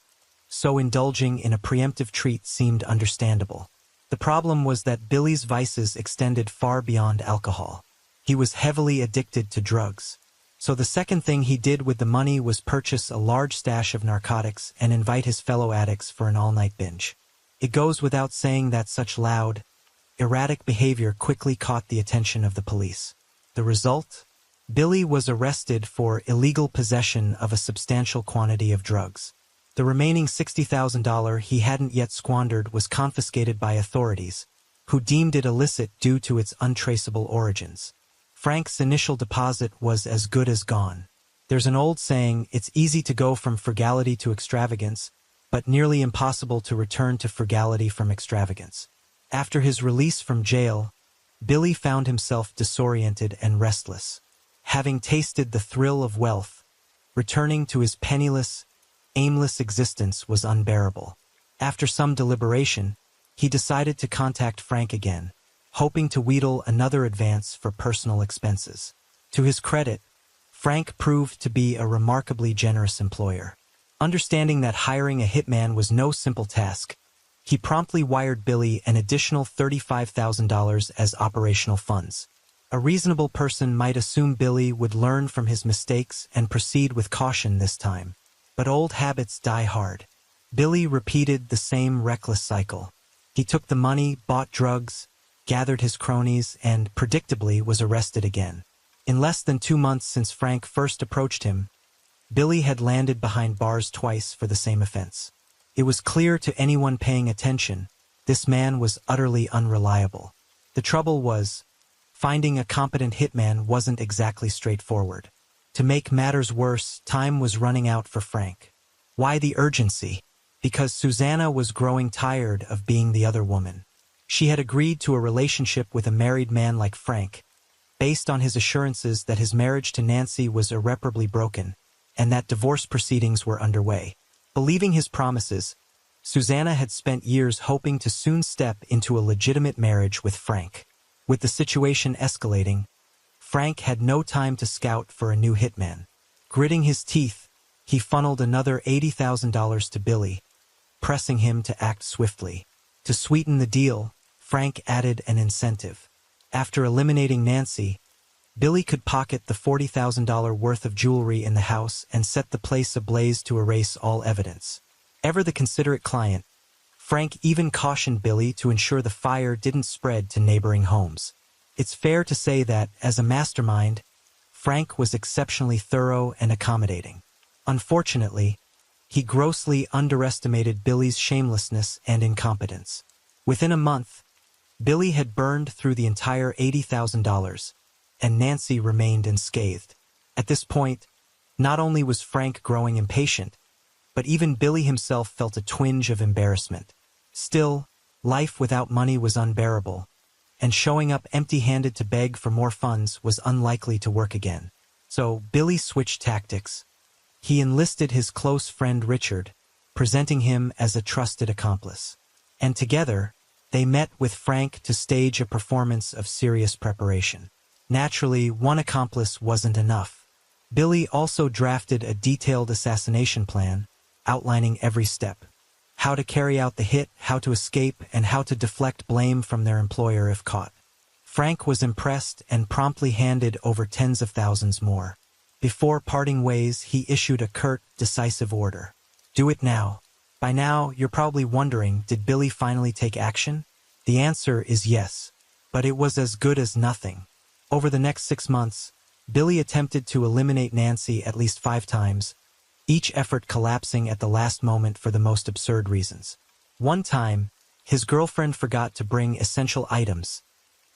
Speaker 1: so indulging in a preemptive treat seemed understandable. The problem was that Billy's vices extended far beyond alcohol. He was heavily addicted to drugs. So the second thing he did with the money was purchase a large stash of narcotics and invite his fellow addicts for an all-night binge. It goes without saying that such loud, erratic behavior quickly caught the attention of the police. The result? Billy was arrested for illegal possession of a substantial quantity of drugs. The remaining $60,000 he hadn't yet squandered was confiscated by authorities, who deemed it illicit due to its untraceable origins. Frank's initial deposit was as good as gone. There's an old saying, it's easy to go from frugality to extravagance, but nearly impossible to return to frugality from extravagance. After his release from jail, Billy found himself disoriented and restless. Having tasted the thrill of wealth, returning to his penniless, aimless existence was unbearable. After some deliberation, he decided to contact Frank again, hoping to wheedle another advance for personal expenses. To his credit, Frank proved to be a remarkably generous employer. Understanding that hiring a hitman was no simple task, He promptly wired Billy an additional $35,000 as operational funds. A reasonable person might assume Billy would learn from his mistakes and proceed with caution this time. But old habits die hard. Billy repeated the same reckless cycle. He took the money, bought drugs, gathered his cronies, and, predictably, was arrested again. In less than 2 months since Frank first approached him, Billy had landed behind bars twice for the same offense. It was clear to anyone paying attention, this man was utterly unreliable. The trouble was, finding a competent hitman wasn't exactly straightforward. To make matters worse, time was running out for Frank. Why the urgency? Because Susanna was growing tired of being the other woman. She had agreed to a relationship with a married man like Frank, based on his assurances that his marriage to Nancy was irreparably broken, and that divorce proceedings were underway. Believing his promises, Susanna had spent years hoping to soon step into a legitimate marriage with Frank. With the situation escalating, Frank had no time to scout for a new hitman. Gritting his teeth, he funneled another $80,000 to Billy, pressing him to act swiftly. To sweeten the deal, Frank added an incentive. After eliminating Nancy, Billy could pocket the $40,000 worth of jewelry in the house and set the place ablaze to erase all evidence. Ever the considerate client, Frank even cautioned Billy to ensure the fire didn't spread to neighboring homes. It's fair to say that, as a mastermind, Frank was exceptionally thorough and accommodating. Unfortunately, he grossly underestimated Billy's shamelessness and incompetence. Within a month, Billy had burned through the entire $80,000, and Nancy remained unscathed. At this point, not only was Frank growing impatient, but even Billy himself felt a twinge of embarrassment. Still, life without money was unbearable, and showing up empty-handed to beg for more funds was unlikely to work again. So Billy switched tactics. He enlisted his close friend Richard, presenting him as a trusted accomplice. And together, they met with Frank to stage a performance of serious preparation. Naturally, one accomplice wasn't enough. Billy also drafted a detailed assassination plan, outlining every step. How to carry out the hit, how to escape, and how to deflect blame from their employer if caught. Frank was impressed and promptly handed over tens of thousands more. Before parting ways, he issued a curt, decisive order. Do it now. By now, you're probably wondering, did Billy finally take action? The answer is yes, but it was as good as nothing. Over the next 6 months, Billy attempted to eliminate Nancy at least 5 times, each effort collapsing at the last moment for the most absurd reasons. One time, his girlfriend forgot to bring essential items,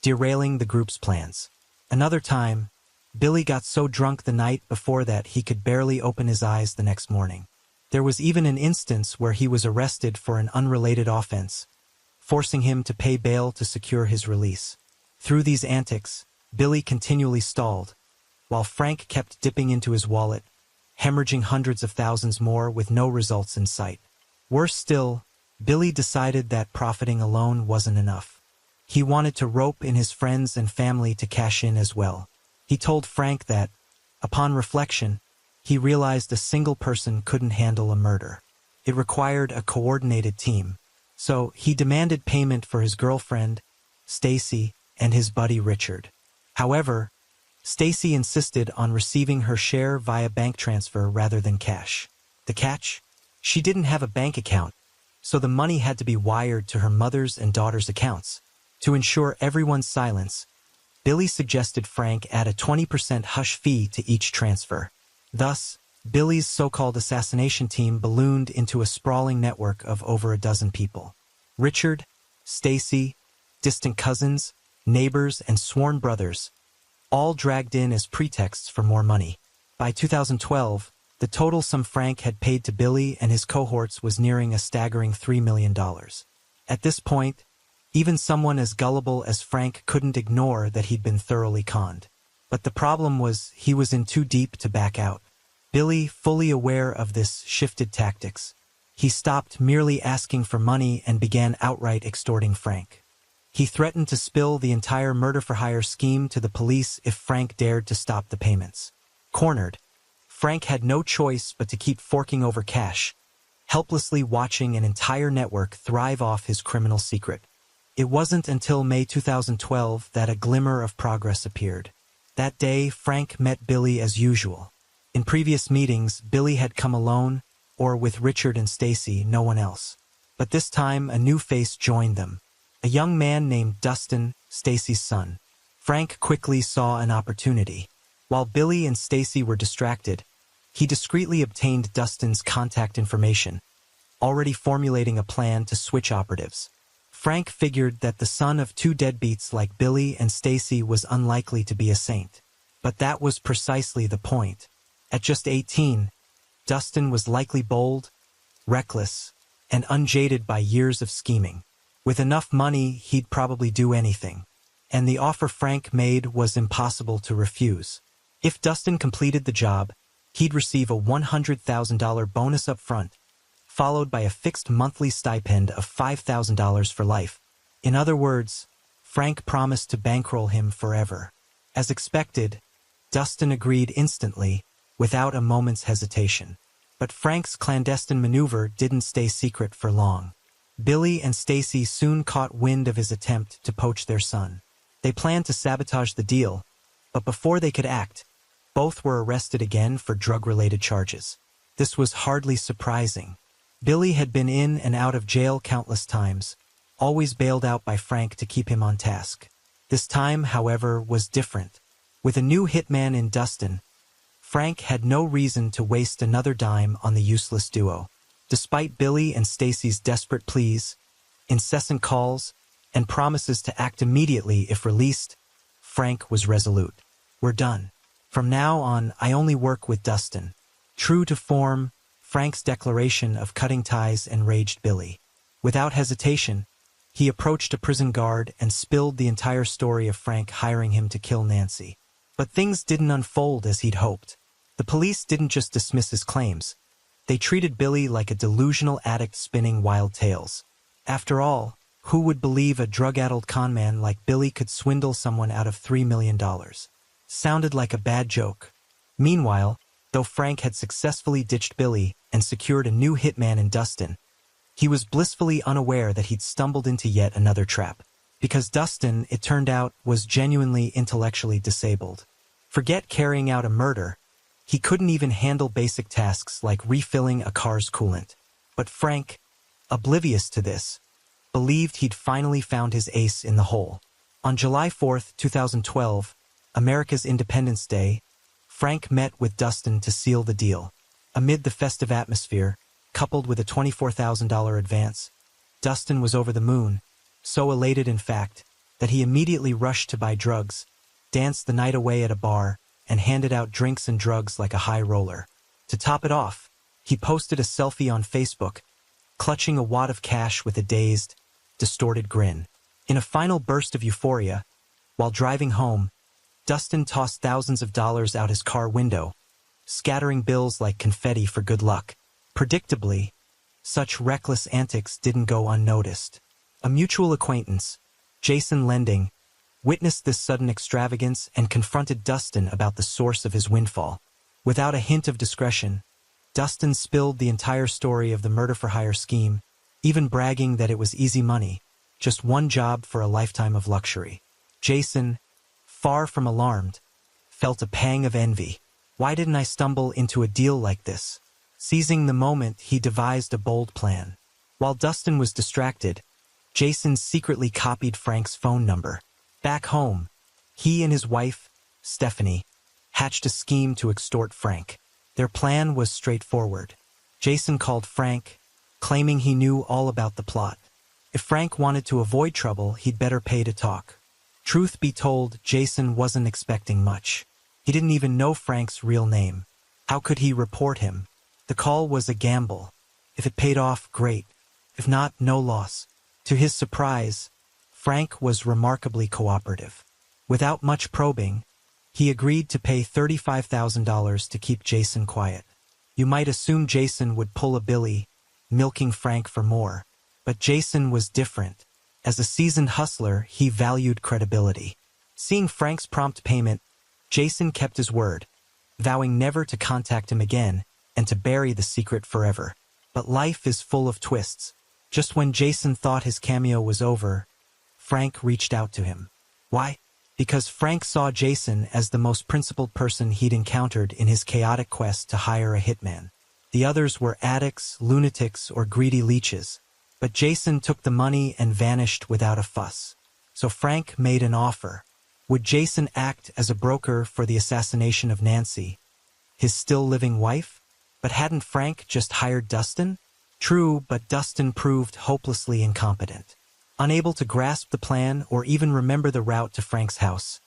Speaker 1: derailing the group's plans. Another time, Billy got so drunk the night before that he could barely open his eyes the next morning. There was even an instance where he was arrested for an unrelated offense, forcing him to pay bail to secure his release. Through these antics, Billy continually stalled, while Frank kept dipping into his wallet, hemorrhaging hundreds of thousands more with no results in sight. Worse still, Billy decided that profiting alone wasn't enough. He wanted to rope in his friends and family to cash in as well. He told Frank that, upon reflection, he realized a single person couldn't handle a murder. It required a coordinated team. So he demanded payment for his girlfriend, Stacy, and his buddy Richard. However, Stacy insisted on receiving her share via bank transfer rather than cash. The catch? She didn't have a bank account, so the money had to be wired to her mother's and daughter's accounts. To ensure everyone's silence, Billy suggested Frank add a 20% hush fee to each transfer. Thus, Billy's so-called assassination team ballooned into a sprawling network of over a dozen people. Richard, Stacy, distant cousins, neighbors, and sworn brothers, all dragged in as pretexts for more money. By 2012, the total sum Frank had paid to Billy and his cohorts was nearing a staggering $3 million. At this point, even someone as gullible as Frank couldn't ignore that he'd been thoroughly conned. But the problem was he was in too deep to back out. Billy, fully aware of this, shifted tactics. He stopped merely asking for money and began outright extorting Frank. He threatened to spill the entire murder-for-hire scheme to the police if Frank dared to stop the payments. Cornered, Frank had no choice but to keep forking over cash, helplessly watching an entire network thrive off his criminal secret. It wasn't until May 2012 that a glimmer of progress appeared. That day, Frank met Billy as usual. In previous meetings, Billy had come alone, or with Richard and Stacy, no one else. But this time, a new face joined them. A young man named Dustin, Stacy's son. Frank quickly saw an opportunity. While Billy and Stacy were distracted, he discreetly obtained Dustin's contact information, already formulating a plan to switch operatives. Frank figured that the son of two deadbeats like Billy and Stacy was unlikely to be a saint. But that was precisely the point. At just 18, Dustin was likely bold, reckless, and unjaded by years of scheming. With enough money, he'd probably do anything. And the offer Frank made was impossible to refuse. If Dustin completed the job, he'd receive a $100,000 bonus up front, followed by a fixed monthly stipend of $5,000 for life. In other words, Frank promised to bankroll him forever. As expected, Dustin agreed instantly, without a moment's hesitation. But Frank's clandestine maneuver didn't stay secret for long. Billy and Stacy soon caught wind of his attempt to poach their son. They planned to sabotage the deal, but before they could act, both were arrested again for drug-related charges. This was hardly surprising. Billy had been in and out of jail countless times, always bailed out by Frank to keep him on task. This time, however, was different. With a new hitman in Dustin, Frank had no reason to waste another dime on the useless duo. Despite Billy and Stacy's desperate pleas, incessant calls, and promises to act immediately if released, Frank was resolute. "We're done. From now on, I only work with Dustin." True to form, Frank's declaration of cutting ties enraged Billy. Without hesitation, he approached a prison guard and spilled the entire story of Frank hiring him to kill Nancy. But things didn't unfold as he'd hoped. The police didn't just dismiss his claims. They treated Billy like a delusional addict spinning wild tales. After all, who would believe a drug-addled conman like Billy could swindle someone out of $3 million? Sounded like a bad joke. Meanwhile, though Frank had successfully ditched Billy and secured a new hitman in Dustin, he was blissfully unaware that he'd stumbled into yet another trap. Because Dustin, it turned out, was genuinely intellectually disabled. Forget carrying out a murder. He couldn't even handle basic tasks like refilling a car's coolant. But Frank, oblivious to this, believed he'd finally found his ace in the hole. On July 4th, 2012, America's Independence Day, Frank met with Dustin to seal the deal. Amid the festive atmosphere, coupled with a $24,000 advance, Dustin was over the moon, so elated in fact, that he immediately rushed to buy drugs, danced the night away at a bar, and handed out drinks and drugs like a high roller. To top it off, he posted a selfie on Facebook, clutching a wad of cash with a dazed, distorted grin. In a final burst of euphoria, while driving home, Dustin tossed thousands of dollars out his car window, scattering bills like confetti for good luck. Predictably, such reckless antics didn't go unnoticed. A mutual acquaintance, Jason Lending, witnessed this sudden extravagance and confronted Dustin about the source of his windfall. Without a hint of discretion, Dustin spilled the entire story of the murder-for-hire scheme, even bragging that it was easy money, just one job for a lifetime of luxury. Jason, far from alarmed, felt a pang of envy. Why didn't I stumble into a deal like this? Seizing the moment, he devised a bold plan. While Dustin was distracted, Jason secretly copied Frank's phone number. Back home, he and his wife, Stephanie, hatched a scheme to extort Frank. Their plan was straightforward. Jason called Frank, claiming he knew all about the plot. If Frank wanted to avoid trouble, he'd better pay to talk. Truth be told, Jason wasn't expecting much. He didn't even know Frank's real name. How could he report him? The call was a gamble. If it paid off, great. If not, no loss. To his surprise, Frank was remarkably cooperative. Without much probing, he agreed to pay $35,000 to keep Jason quiet. You might assume Jason would pull a Billy, milking Frank for more. But Jason was different. As a seasoned hustler, he valued credibility. Seeing Frank's prompt payment, Jason kept his word, vowing never to contact him again and to bury the secret forever. But life is full of twists. Just when Jason thought his cameo was over, Frank reached out to him. Why? Because Frank saw Jason as the most principled person he'd encountered in his chaotic quest to hire a hitman. The others were addicts, lunatics, or greedy leeches. But Jason took the money and vanished without a fuss. So Frank made an offer. Would Jason act as a broker for the assassination of Nancy, his still-living wife? But hadn't Frank just hired Dustin? True, but Dustin proved hopelessly incompetent. Unable to grasp the plan or even remember the route to Frank's house,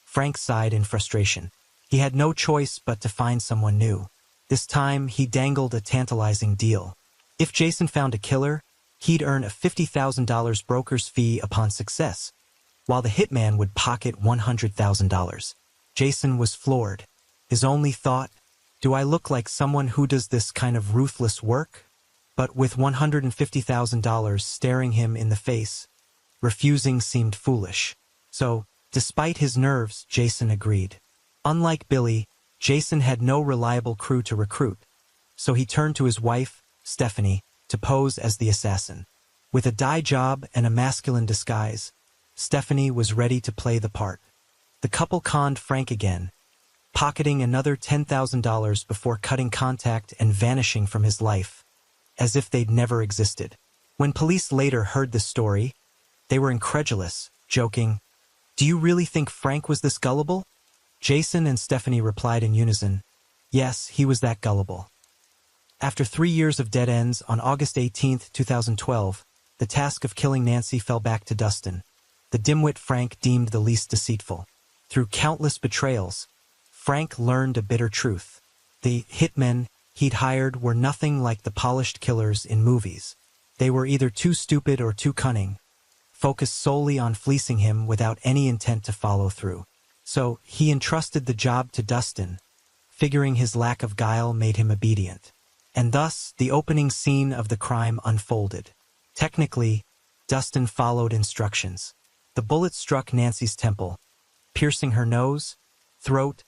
Speaker 1: Frank sighed in frustration. He had no choice but to find someone new. This time, he dangled a tantalizing deal. If Jason found a killer, he'd earn a $50,000 broker's fee upon success, while the hitman would pocket $100,000. Jason was floored. His only thought, do I look like someone who does this kind of ruthless work? But with $150,000 staring him in the face, refusing seemed foolish. So, despite his nerves, Jason agreed. Unlike Billy, Jason had no reliable crew to recruit, so he turned to his wife, Stephanie, to pose as the assassin. With a dye job and a masculine disguise, Stephanie was ready to play the part. The couple conned Frank again, pocketing another $10,000 before cutting contact and vanishing from his life, as if they'd never existed. When police later heard the story, they were incredulous, joking, "Do you really think Frank was this gullible?" Jason and Stephanie replied in unison, "Yes, he was that gullible." After 3 years of dead ends, on August 18, 2012, the task of killing Nancy fell back to Dustin, the dimwit Frank deemed the least deceitful. Through countless betrayals, Frank learned a bitter truth. The hitmen he'd hired were nothing like the polished killers in movies. They were either too stupid or too cunning, focused solely on fleecing him without any intent to follow through. So he entrusted the job to Dustin, figuring his lack of guile made him obedient. And thus, the opening scene of the crime unfolded. Technically, Dustin followed instructions. The bullet struck Nancy's temple, piercing her nose, throat,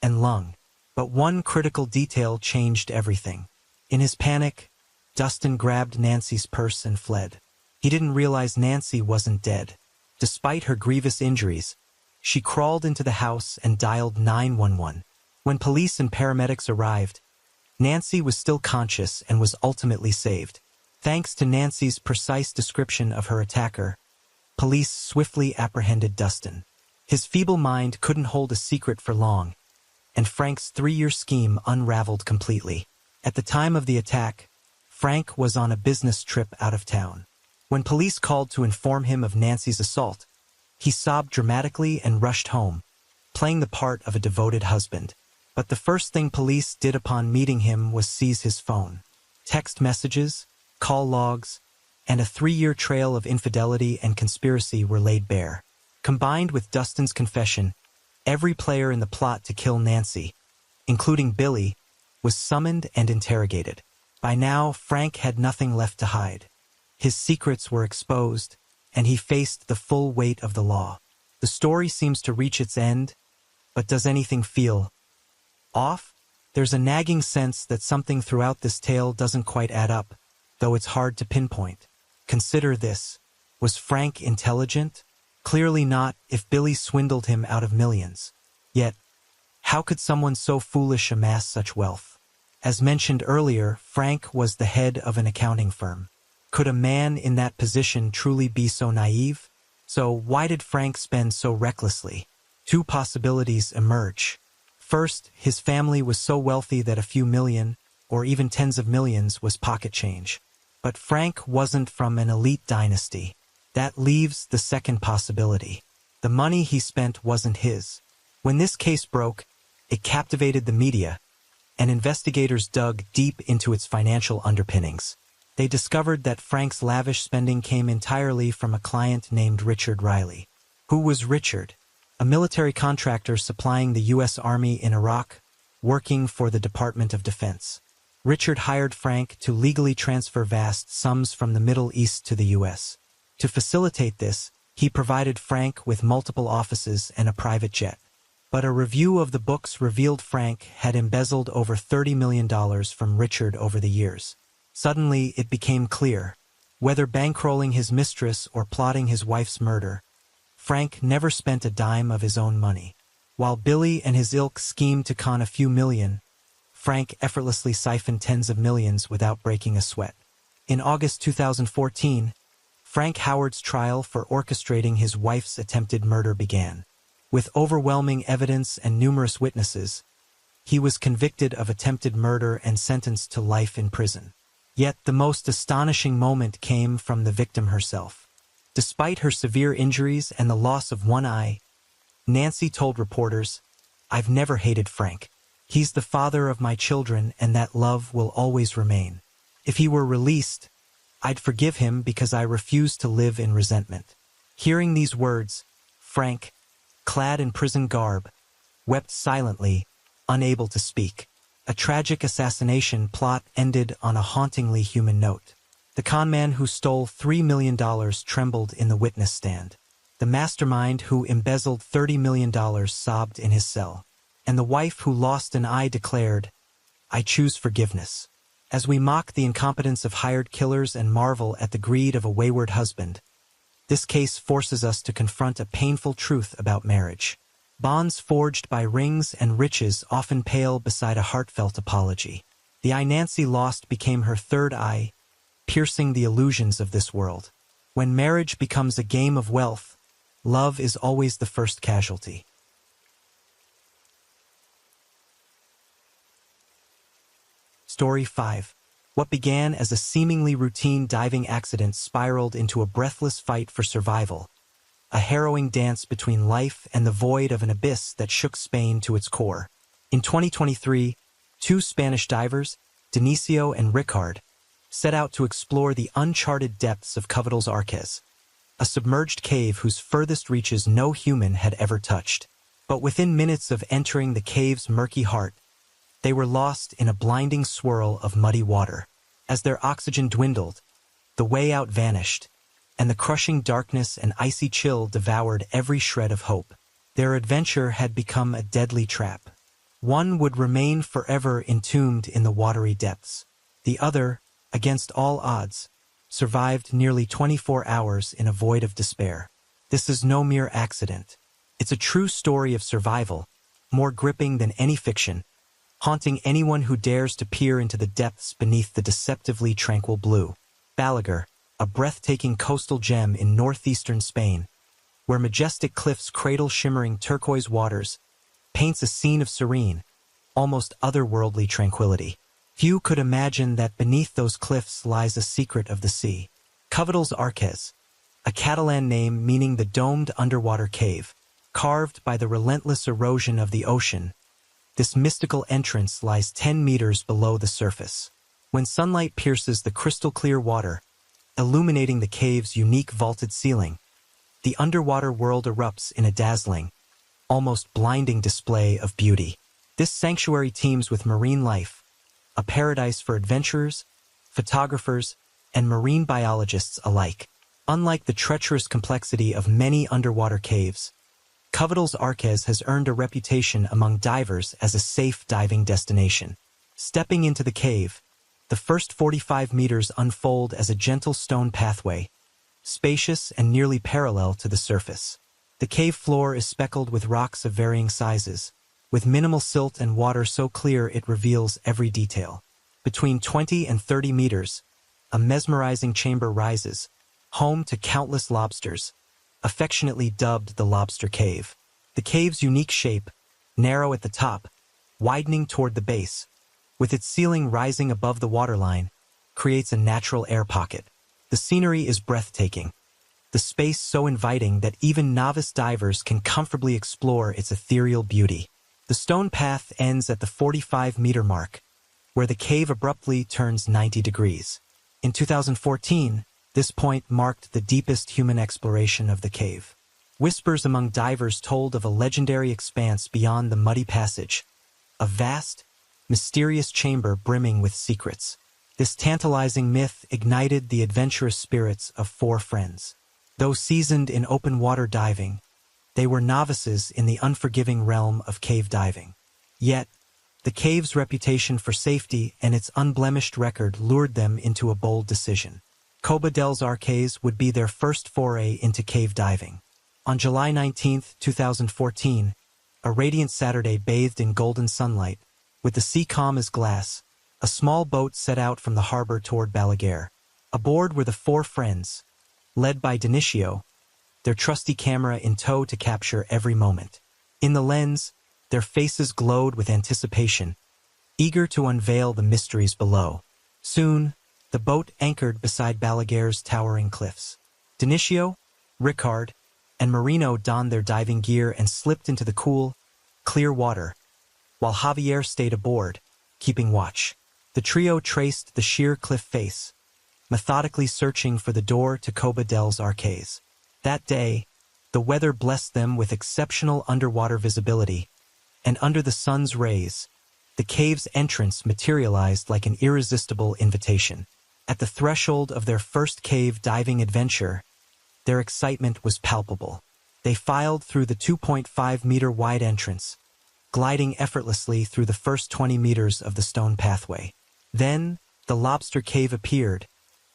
Speaker 1: and lung. But one critical detail changed everything. In his panic, Dustin grabbed Nancy's purse and fled. He didn't realize Nancy wasn't dead. Despite her grievous injuries, she crawled into the house and dialed 911. When police and paramedics arrived, Nancy was still conscious and was ultimately saved. Thanks to Nancy's precise description of her attacker, police swiftly apprehended Dustin. His feeble mind couldn't hold a secret for long, and Frank's 3-year scheme unraveled completely. At the time of the attack, Frank was on a business trip out of town. When police called to inform him of Nancy's assault, he sobbed dramatically and rushed home, playing the part of a devoted husband. But the first thing police did upon meeting him was seize his phone. Text messages, call logs, and a 3-year trail of infidelity and conspiracy were laid bare. Combined with Dustin's confession, every player in the plot to kill Nancy, including Billy, was summoned and interrogated. By now, Frank had nothing left to hide. His secrets were exposed, and he faced the full weight of the law. The story seems to reach its end, but does anything feel off? There's a nagging sense that something throughout this tale doesn't quite add up, though it's hard to pinpoint. Consider this. Was Frank intelligent? Clearly not, if Billy swindled him out of millions. Yet, how could someone so foolish amass such wealth? As mentioned earlier, Frank was the head of an accounting firm. Could a man in that position truly be so naive? So why did Frank spend so recklessly? 2 possibilities emerge. First, his family was so wealthy that a few million, or even tens of millions, was pocket change. But Frank wasn't from an elite dynasty. That leaves the second possibility. The money he spent wasn't his. When this case broke, it captivated the media, and investigators dug deep into its financial underpinnings. They discovered that Frank's lavish spending came entirely from a client named Richard Riley. Who was Richard? A military contractor supplying the U.S. Army in Iraq, working for the Department of Defense. Richard hired Frank to legally transfer vast sums from the Middle East to the U.S. To facilitate this, he provided Frank with multiple offices and a private jet. But a review of the books revealed Frank had embezzled over $30 million from Richard over the years. Suddenly, it became clear. Whether bankrolling his mistress or plotting his wife's murder, Frank never spent a dime of his own money. While Billy and his ilk schemed to con a few million, Frank effortlessly siphoned tens of millions without breaking a sweat. In August 2014, Frank Howard's trial for orchestrating his wife's attempted murder began. With overwhelming evidence and numerous witnesses, he was convicted of attempted murder and sentenced to life in prison. Yet the most astonishing moment came from the victim herself. Despite her severe injuries and the loss of one eye, Nancy told reporters, "I've never hated Frank. He's the father of my children, and that love will always remain. If he were released, I'd forgive him because I refuse to live in resentment." Hearing these words, Frank, clad in prison garb, wept silently, unable to speak. A tragic assassination plot ended on a hauntingly human note. The conman who stole $3 million trembled in the witness stand. The mastermind who embezzled $30 million sobbed in his cell. And the wife who lost an eye declared, "I choose forgiveness." As we mock the incompetence of hired killers and marvel at the greed of a wayward husband, this case forces us to confront a painful truth about marriage. Bonds forged by rings and riches often pale beside a heartfelt apology. The eye Nancy lost became her third eye, piercing the illusions of this world. When marriage becomes a game of wealth, love is always the first casualty. Story 5. What began as a seemingly routine diving accident spiraled into a breathless fight for survival, a harrowing dance between life and the void of an abyss that shook Spain to its core. In 2023, two Spanish divers, Dionisio and Ricard, set out to explore the uncharted depths of Covetal's Arques, a submerged cave whose furthest reaches no human had ever touched. But within minutes of entering the cave's murky heart, they were lost in a blinding swirl of muddy water. As their oxygen dwindled, the way out vanished, and the crushing darkness and icy chill devoured every shred of hope. Their adventure had become a deadly trap. One would remain forever entombed in the watery depths. The other, against all odds, survived nearly 24 hours in a void of despair. This is no mere accident. It's a true story of survival, more gripping than any fiction, haunting anyone who dares to peer into the depths beneath the deceptively tranquil blue. Balaguer, a breathtaking coastal gem in northeastern Spain, where majestic cliffs cradle shimmering turquoise waters, paints a scene of serene, almost otherworldly tranquility. Few could imagine that beneath those cliffs lies a secret of the sea. Covetal's Arques, a Catalan name meaning the domed underwater cave, carved by the relentless erosion of the ocean. This mystical entrance lies 10 meters below the surface. When sunlight pierces the crystal-clear water, illuminating the cave's unique vaulted ceiling, the underwater world erupts in a dazzling, almost blinding display of beauty. This sanctuary teems with marine life, a paradise for adventurers, photographers, and marine biologists alike. Unlike the treacherous complexity of many underwater caves, Covetal's Arques has earned a reputation among divers as a safe diving destination. Stepping into the cave, the first 45 meters unfold as a gentle stone pathway, spacious and nearly parallel to the surface. The cave floor is speckled with rocks of varying sizes, with minimal silt and water so clear it reveals every detail. Between 20 and 30 meters, a mesmerizing chamber rises, home to countless lobsters, affectionately dubbed the Lobster Cave. The cave's unique shape, narrow at the top, widening toward the base, with its ceiling rising above the waterline, creates a natural air pocket. The scenery is breathtaking, the space so inviting that even novice divers can comfortably explore its ethereal beauty. The stone path ends at the 45-meter mark, where the cave abruptly turns 90 degrees. In 2014, this point marked the deepest human exploration of the cave. Whispers among divers told of a legendary expanse beyond the muddy passage, a vast, mysterious chamber brimming with secrets. This tantalizing myth ignited the adventurous spirits of four friends. Though seasoned in open-water diving, they were novices in the unforgiving realm of cave diving. Yet, The cave's reputation for safety and its unblemished record lured them into a bold decision. Coba dels Arques would be their first foray into cave diving. On July 19, 2014, a radiant Saturday bathed in golden sunlight, with the sea calm as glass, a small boat set out from the harbor toward Balaguer. Aboard were the four friends, led by Dionisio, their trusty camera in tow to capture every moment. In the lens, their faces glowed with anticipation, eager to unveil the mysteries below. Soon, the boat anchored beside Balaguer's towering cliffs. Dionisio, Ricard, and Marino donned their diving gear and slipped into the cool, clear water, while Javier stayed aboard, keeping watch. The trio traced the sheer cliff face, methodically searching for the door to Coba dels Arques. That day, the weather blessed them with exceptional underwater visibility, and under the sun's rays, the cave's entrance materialized like an irresistible invitation. At the threshold of their first cave diving adventure, their excitement was palpable. They filed through the 2.5-meter wide entrance, gliding effortlessly through the first 20 meters of the stone pathway. Then, the lobster cave appeared,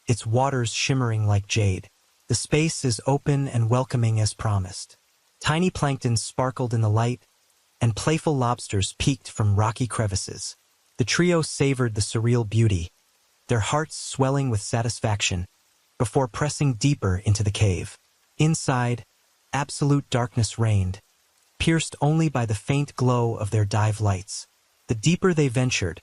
Speaker 1: its waters shimmering like jade. The space is open and welcoming as promised. Tiny plankton sparkled in the light, and playful lobsters peeked from rocky crevices. The trio savored the surreal beauty, their hearts swelling with satisfaction, before pressing deeper into the cave. Inside, absolute darkness reigned, pierced only by the faint glow of their dive lights. The deeper they ventured,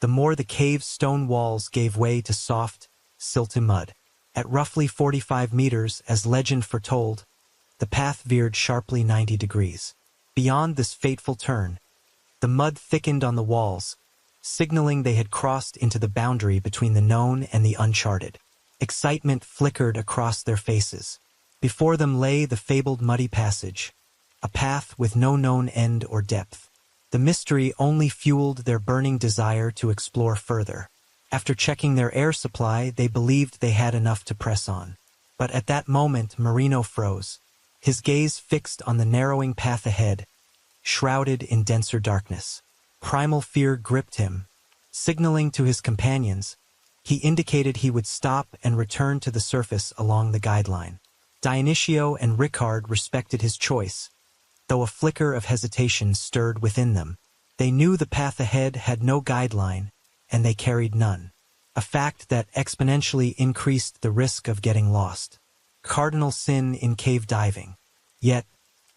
Speaker 1: the more the cave's stone walls gave way to soft, silty mud. At roughly 45 meters, as legend foretold, the path veered sharply 90 degrees. Beyond this fateful turn, the mud thickened on the walls, signaling they had crossed into the boundary between the known and the uncharted. Excitement flickered across their faces. Before them lay the fabled muddy passage, a path with no known end or depth. The mystery only fueled their burning desire to explore further. After checking their air supply, they believed they had enough to press on. But at that moment, Marino froze, his gaze fixed on the narrowing path ahead, shrouded in denser darkness. Primal fear gripped him. Signaling to his companions, he indicated he would stop and return to the surface along the guideline. Dionisio and Ricard respected his choice, though a flicker of hesitation stirred within them. They knew the path ahead had no guideline, and they carried none, a fact that exponentially increased the risk of getting lost. Cardinal sin in cave diving. Yet,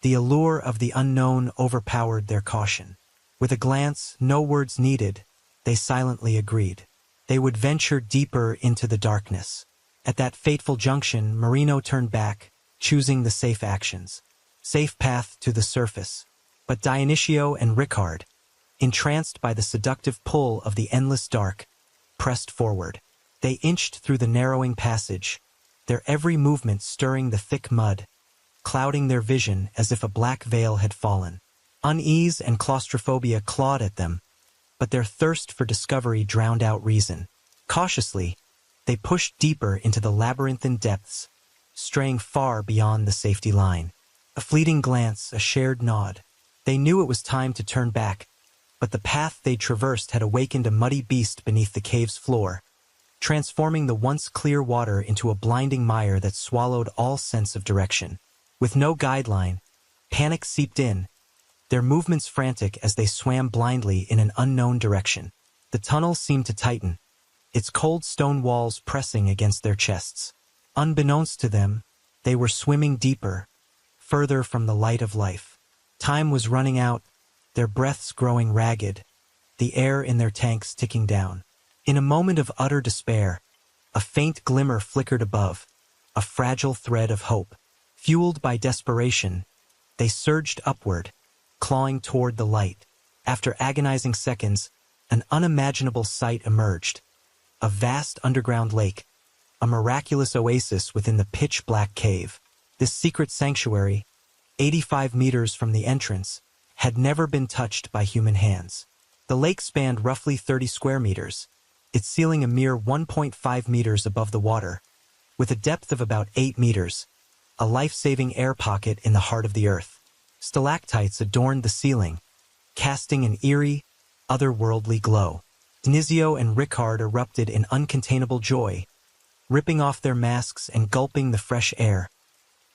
Speaker 1: the allure of the unknown overpowered their caution. With a glance, no words needed, they silently agreed. They would venture deeper into the darkness. At that fateful junction, Marino turned back, choosing the safe actions. Safe path to the surface. But Dionisio and Ricard, entranced by the seductive pull of the endless dark, pressed forward. They inched through the narrowing passage, their every movement stirring the thick mud, clouding their vision as if a black veil had fallen. Unease and claustrophobia clawed at them, but their thirst for discovery drowned out reason. Cautiously, they pushed deeper into the labyrinthine depths, straying far beyond the safety line. A fleeting glance, a shared nod. They knew it was time to turn back, but the path they traversed had awakened a muddy beast beneath the cave's floor, transforming the once clear water into a blinding mire that swallowed all sense of direction. With no guideline, panic seeped in, their movements frantic as they swam blindly in an unknown direction. The tunnel seemed to tighten, its cold stone walls pressing against their chests. Unbeknownst to them, they were swimming deeper, further from the light of life. Time was running out, their breaths growing ragged, the air in their tanks ticking down. In a moment of utter despair, a faint glimmer flickered above, a fragile thread of hope. Fueled by desperation, they surged upward, clawing toward the light. After agonizing seconds, an unimaginable sight emerged. A vast underground lake, a miraculous oasis within the pitch-black cave. This secret sanctuary, 85 meters from the entrance, had never been touched by human hands. The lake spanned roughly 30 square meters, its ceiling a mere 1.5 meters above the water, with a depth of about 8 meters, a life-saving air pocket in the heart of the earth. Stalactites adorned the ceiling, casting an eerie, otherworldly glow. Dnizio and Ricard erupted in uncontainable joy, ripping off their masks and gulping the fresh air,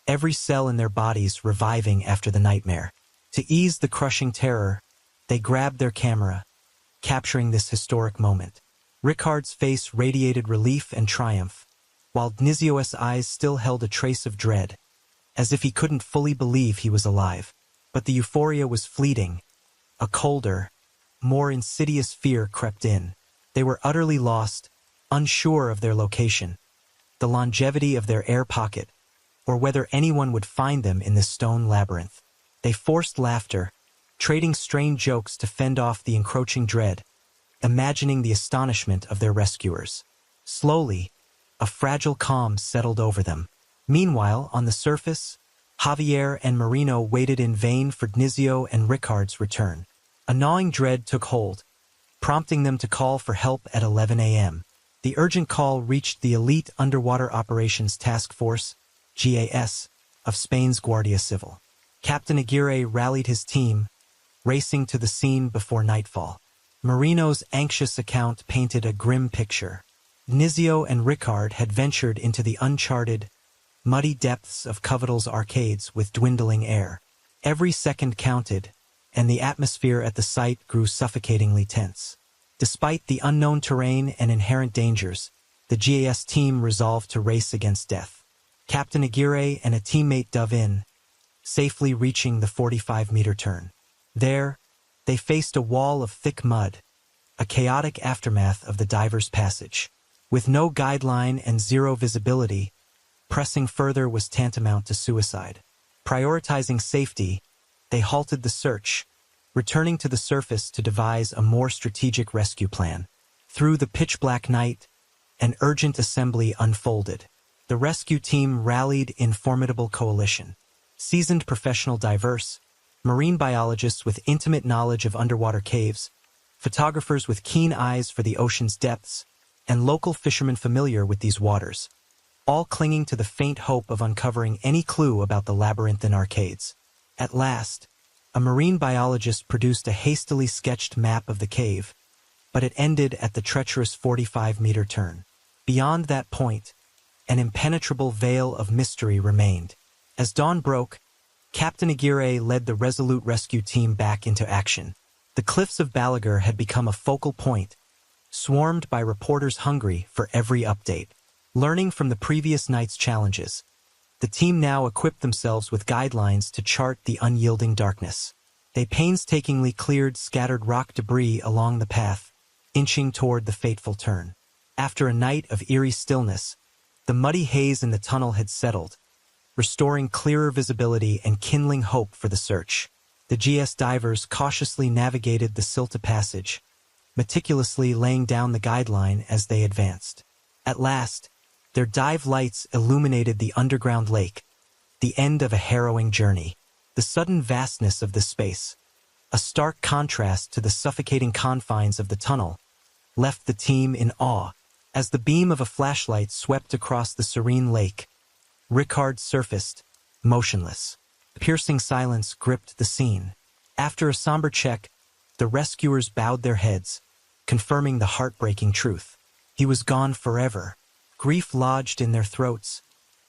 Speaker 1: every cell in their bodies reviving after the nightmare. To ease the crushing terror, they grabbed their camera, capturing this historic moment. Ricard's face radiated relief and triumph, while Dnizio's eyes still held a trace of dread, as if he couldn't fully believe he was alive. But the euphoria was fleeting. A colder, more insidious fear crept in. They were utterly lost, unsure of their location, the longevity of their air pocket, or whether anyone would find them in this stone labyrinth. They forced laughter, trading strained jokes to fend off the encroaching dread, imagining the astonishment of their rescuers. Slowly, a fragile calm settled over them. Meanwhile, on the surface, Javier and Marino waited in vain for Dnizio and Ricard's return. A gnawing dread took hold, prompting them to call for help at 11 a.m. The urgent call reached the Elite Underwater Operations Task Force, GAS, of Spain's Guardia Civil. Captain Aguirre rallied his team, racing to the scene before nightfall. Marino's anxious account painted a grim picture. Dnizio and Ricard had ventured into the uncharted, muddy depths of Covetal's arcades with dwindling air. Every second counted, and the atmosphere at the site grew suffocatingly tense. Despite the unknown terrain and inherent dangers, the GAS team resolved to race against death. Captain Aguirre and a teammate dove in, safely reaching the 45-meter turn. There, they faced a wall of thick mud, a chaotic aftermath of the diver's passage. With no guideline and zero visibility, pressing further was tantamount to suicide. Prioritizing safety, they halted the search, returning to the surface to devise a more strategic rescue plan. Through the pitch-black night, an urgent assembly unfolded. The rescue team rallied in formidable coalition. Seasoned professional divers, marine biologists with intimate knowledge of underwater caves, photographers with keen eyes for the ocean's depths, and local fishermen familiar with these waters, all clinging to the faint hope of uncovering any clue about the labyrinthine arcades. At last, a marine biologist produced a hastily sketched map of the cave, but it ended at the treacherous 45-meter turn. Beyond that point, an impenetrable veil of mystery remained. As dawn broke, Captain Aguirre led the resolute rescue team back into action. The cliffs of Balaguer had become a focal point, swarmed by reporters hungry for every update. Learning from the previous night's challenges, the team now equipped themselves with guidelines to chart the unyielding darkness. They painstakingly cleared scattered rock debris along the path, inching toward the fateful turn. After a night of eerie stillness, the muddy haze in the tunnel had settled, restoring clearer visibility and kindling hope for the search. The GS divers cautiously navigated the silted passage, meticulously laying down the guideline as they advanced. At last, their dive lights illuminated the underground lake, the end of a harrowing journey. The sudden vastness of this space, a stark contrast to the suffocating confines of the tunnel, left the team in awe. As the beam of a flashlight swept across the serene lake, Ricard surfaced, motionless. Piercing silence gripped the scene. After a somber check, the rescuers bowed their heads, confirming the heartbreaking truth. He was gone forever. Grief lodged in their throats,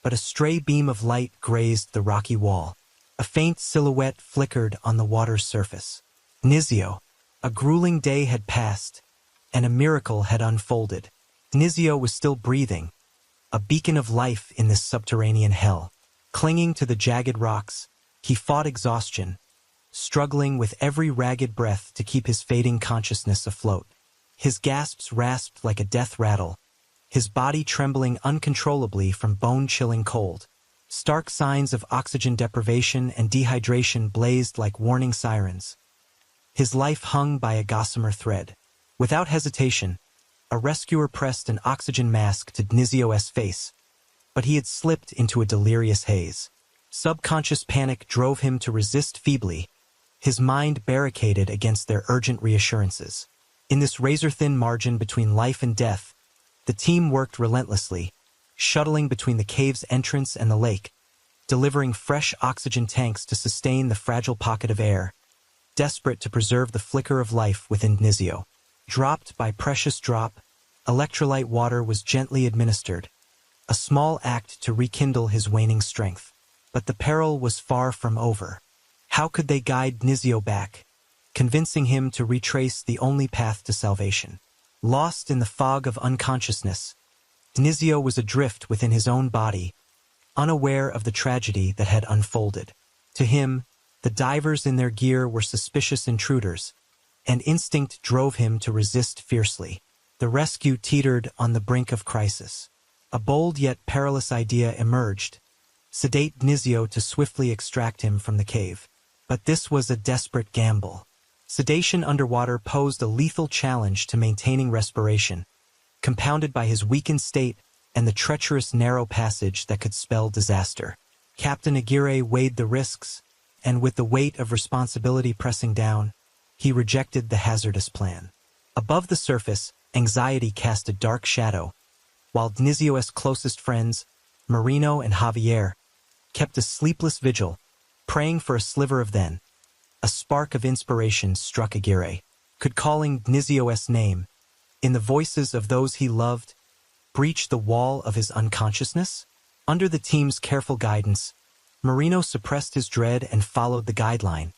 Speaker 1: but a stray beam of light grazed the rocky wall. A faint silhouette flickered on the water's surface. Dnizio. A grueling day had passed, and a miracle had unfolded. Dnizio was still breathing, a beacon of life in this subterranean hell. Clinging to the jagged rocks, he fought exhaustion, struggling with every ragged breath to keep his fading consciousness afloat. His gasps rasped like a death rattle, his body trembling uncontrollably from bone-chilling cold. Stark signs of oxygen deprivation and dehydration blazed like warning sirens. His life hung by a gossamer thread. Without hesitation, a rescuer pressed an oxygen mask to Dnizio's face, but he had slipped into a delirious haze. Subconscious panic drove him to resist feebly, his mind barricaded against their urgent reassurances. In this razor-thin margin between life and death, the team worked relentlessly, shuttling between the cave's entrance and the lake, delivering fresh oxygen tanks to sustain the fragile pocket of air. desperate to preserve the flicker of life within Knizio. Dropped by precious drop, electrolyte water was gently administered, a small act to rekindle his waning strength. But the peril was far from over. How could they guide Knizio back, convincing him to retrace the only path to salvation? Lost in the fog of unconsciousness, Knizio was adrift within his own body, unaware of the tragedy that had unfolded. To him, the divers in their gear were suspicious intruders, and instinct drove him to resist fiercely. The rescue teetered on the brink of crisis. A bold yet perilous idea emerged: sedate Knizio to swiftly extract him from the cave. But this was a desperate gamble. Sedation underwater posed a lethal challenge to maintaining respiration, compounded by his weakened state and the treacherous narrow passage that could spell disaster. Captain Aguirre weighed the risks, and with the weight of responsibility pressing down, he rejected the hazardous plan. Above the surface, anxiety cast a dark shadow, while Knizio's closest friends, Marino and Javier, kept a sleepless vigil, praying for a sliver of then. A spark of inspiration struck Aguirre. Could calling Knizio's name, in the voices of those he loved, breach the wall of his unconsciousness? Under the team's careful guidance, Marino suppressed his dread and followed the guideline,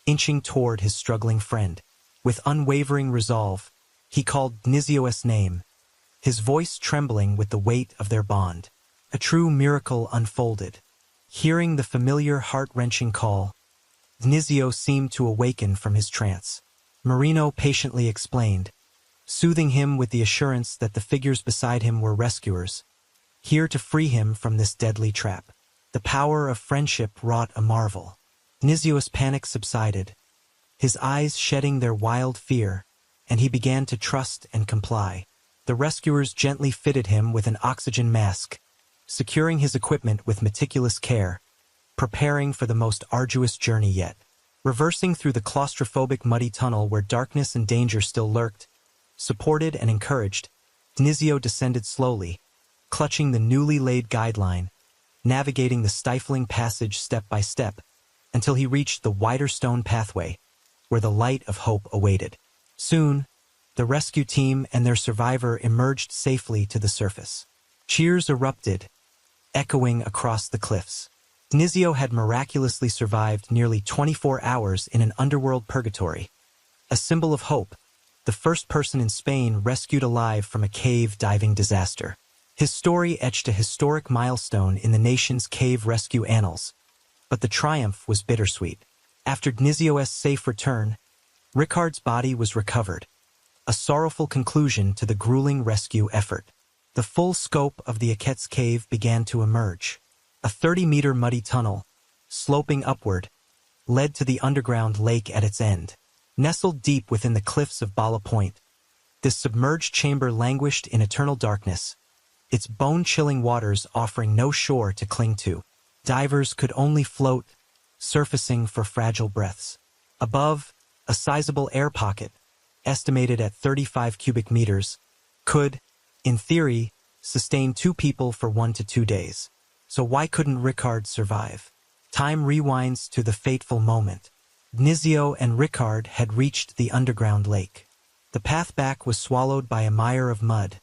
Speaker 1: inching toward his struggling friend. With unwavering resolve, he called Knizio's name, his voice trembling with the weight of their bond. A true miracle unfolded. Hearing the familiar heart-wrenching call, Knizio seemed to awaken from his trance. Marino patiently explained, soothing him with the assurance that the figures beside him were rescuers, here to free him from this deadly trap. The power of friendship wrought a marvel. Knizio's panic subsided, his eyes shedding their wild fear, and he began to trust and comply. The rescuers gently fitted him with an oxygen mask, securing his equipment with meticulous care, preparing for the most arduous journey yet. Reversing through the claustrophobic muddy tunnel where darkness and danger still lurked, supported and encouraged, Knizio descended slowly, clutching the newly laid guideline, navigating the stifling passage step by step, until he reached the wider stone pathway, where the light of hope awaited. Soon, the rescue team and their survivor emerged safely to the surface. Cheers erupted, echoing across the cliffs. Knizio had miraculously survived nearly 24 hours in an underworld purgatory, a symbol of hope, the first person in Spain rescued alive from a cave diving disaster. His story etched a historic milestone in the nation's cave rescue annals, but the triumph was bittersweet. After Knizio's safe return, Ricard's body was recovered, a sorrowful conclusion to the grueling rescue effort. The full scope of the Aket's cave began to emerge. A 30-meter muddy tunnel, sloping upward, led to the underground lake at its end. Nestled deep within the cliffs of Bala Point, this submerged chamber languished in eternal darkness, its bone-chilling waters offering no shore to cling to. Divers could only float, surfacing for fragile breaths. Above, a sizable air pocket, estimated at 35 cubic meters, could, in theory, sustain 2 people for 1 to 2 days. So why couldn't Ricard survive? Time rewinds to the fateful moment. Knizio and Ricard had reached the underground lake. The path back was swallowed by a mire of mud,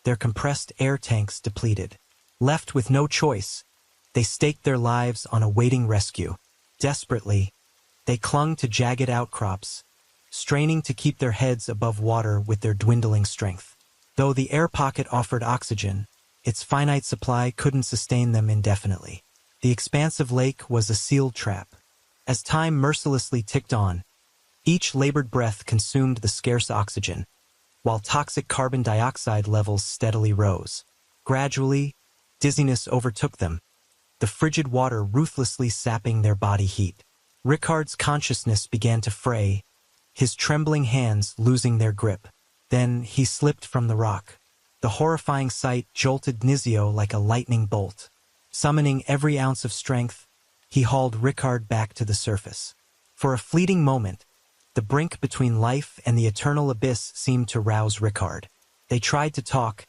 Speaker 1: their compressed air tanks depleted. Left with no choice, they staked their lives on awaiting rescue. Desperately, they clung to jagged outcrops, straining to keep their heads above water with their dwindling strength. Though the air pocket offered oxygen, its finite supply couldn't sustain them indefinitely. The expansive lake was a sealed trap. As time mercilessly ticked on, each labored breath consumed the scarce oxygen, while toxic carbon dioxide levels steadily rose. Gradually, dizziness overtook them, the frigid water ruthlessly sapping their body heat. Ricard's consciousness began to fray, his trembling hands losing their grip. Then he slipped from the rock. The horrifying sight jolted Knizio like a lightning bolt. Summoning every ounce of strength, he hauled Ricard back to the surface. For a fleeting moment, the brink between life and the eternal abyss seemed to rouse Ricard. They tried to talk,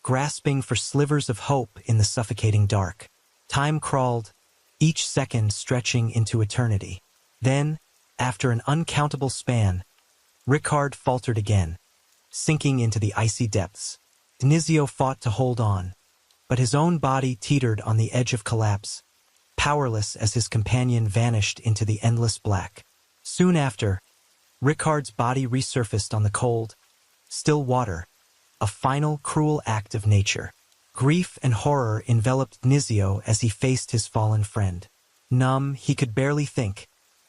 Speaker 1: grasping for slivers of hope in the suffocating dark. Time crawled, each second stretching into eternity. Then, After an uncountable span, Ricard faltered again, sinking into the icy depths. Dnizio fought to hold on, but his own body teetered on the edge of collapse, powerless as his companion vanished into the endless black. Soon after, Ricard's body resurfaced on the cold, still water, a final cruel act of nature. Grief and horror enveloped Dnizio as he faced his fallen friend. Numb, he could barely think,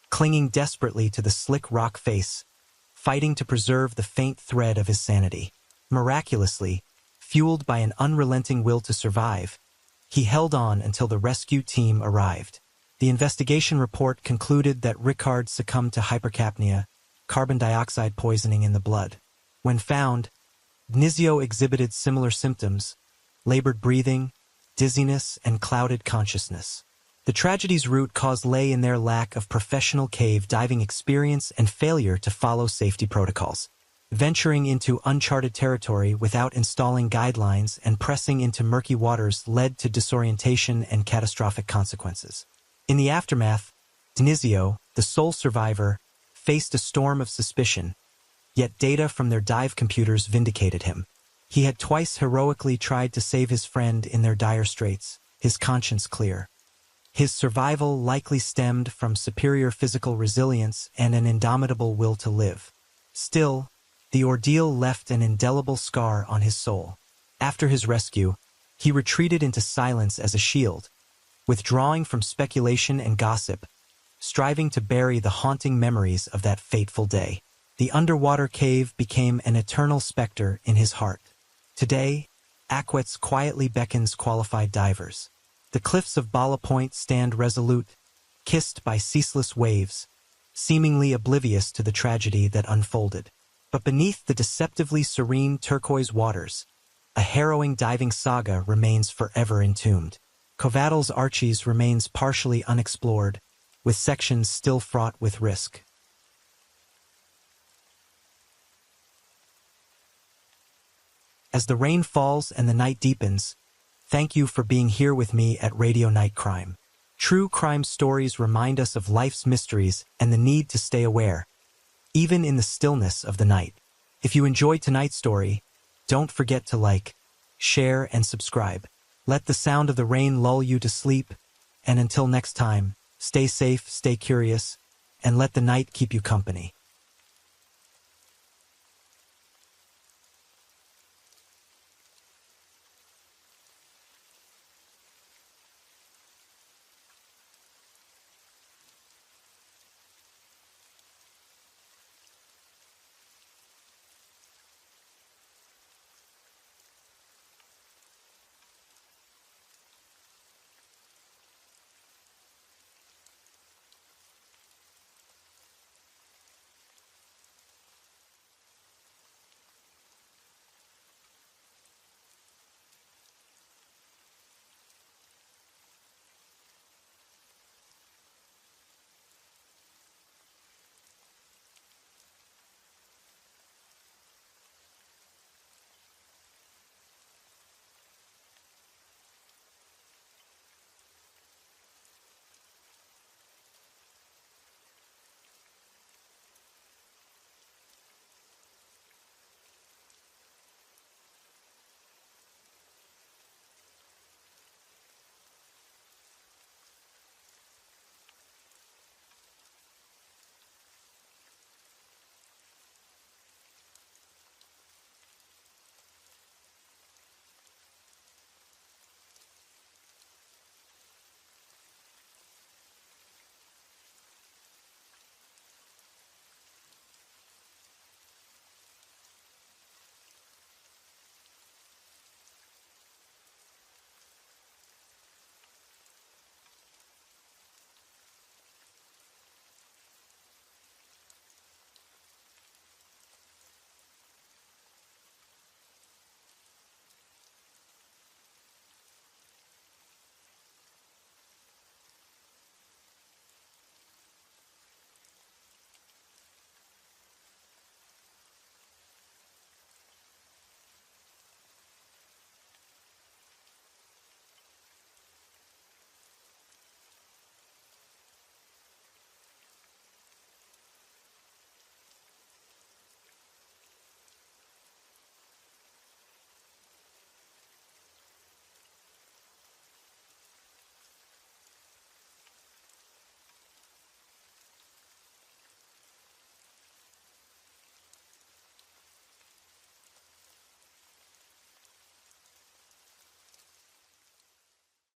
Speaker 1: clinging desperately to the slick rock face, fighting to preserve the faint thread of his sanity. Miraculously, fueled by an unrelenting will to survive, he held on until the rescue team arrived. The investigation report concluded that Ricard succumbed to hypercapnia, carbon dioxide poisoning in the blood. When found, Dnizio exhibited similar symptoms: labored breathing, dizziness, and clouded consciousness. The tragedy's root cause lay in their lack of professional cave diving experience and failure to follow safety protocols. Venturing into uncharted territory without installing guidelines and pressing into murky waters led to disorientation and catastrophic consequences. In the aftermath, Dnizio, the sole survivor, faced a storm of suspicion, yet data from their dive computers vindicated him. He had twice heroically tried to save his friend in their dire straits, his conscience clear. His survival likely stemmed from superior physical resilience and an indomitable will to live. Still, the ordeal left an indelible scar on his soul. After his rescue, he retreated into silence as a shield, withdrawing from speculation and gossip, striving to bury the haunting memories of that fateful day. The underwater cave became an eternal specter in his heart. Today, Aquets quietly beckons qualified divers. The cliffs of Bala Point stand resolute, kissed by ceaseless waves, seemingly oblivious to the tragedy that unfolded. But beneath the deceptively serene turquoise waters, a harrowing diving saga remains forever entombed. Kovadal's Archies remains partially unexplored, with sections still fraught with risk. As the rain falls and the night deepens, thank you for being here with me at Radio Night Crime. True crime stories remind us of life's mysteries and the need to stay aware, even in the stillness of the night. If you enjoyed tonight's story, don't forget to like, share, and subscribe. Let the sound of the rain lull you to sleep, and until next time, stay safe, stay curious, and let the night keep you company.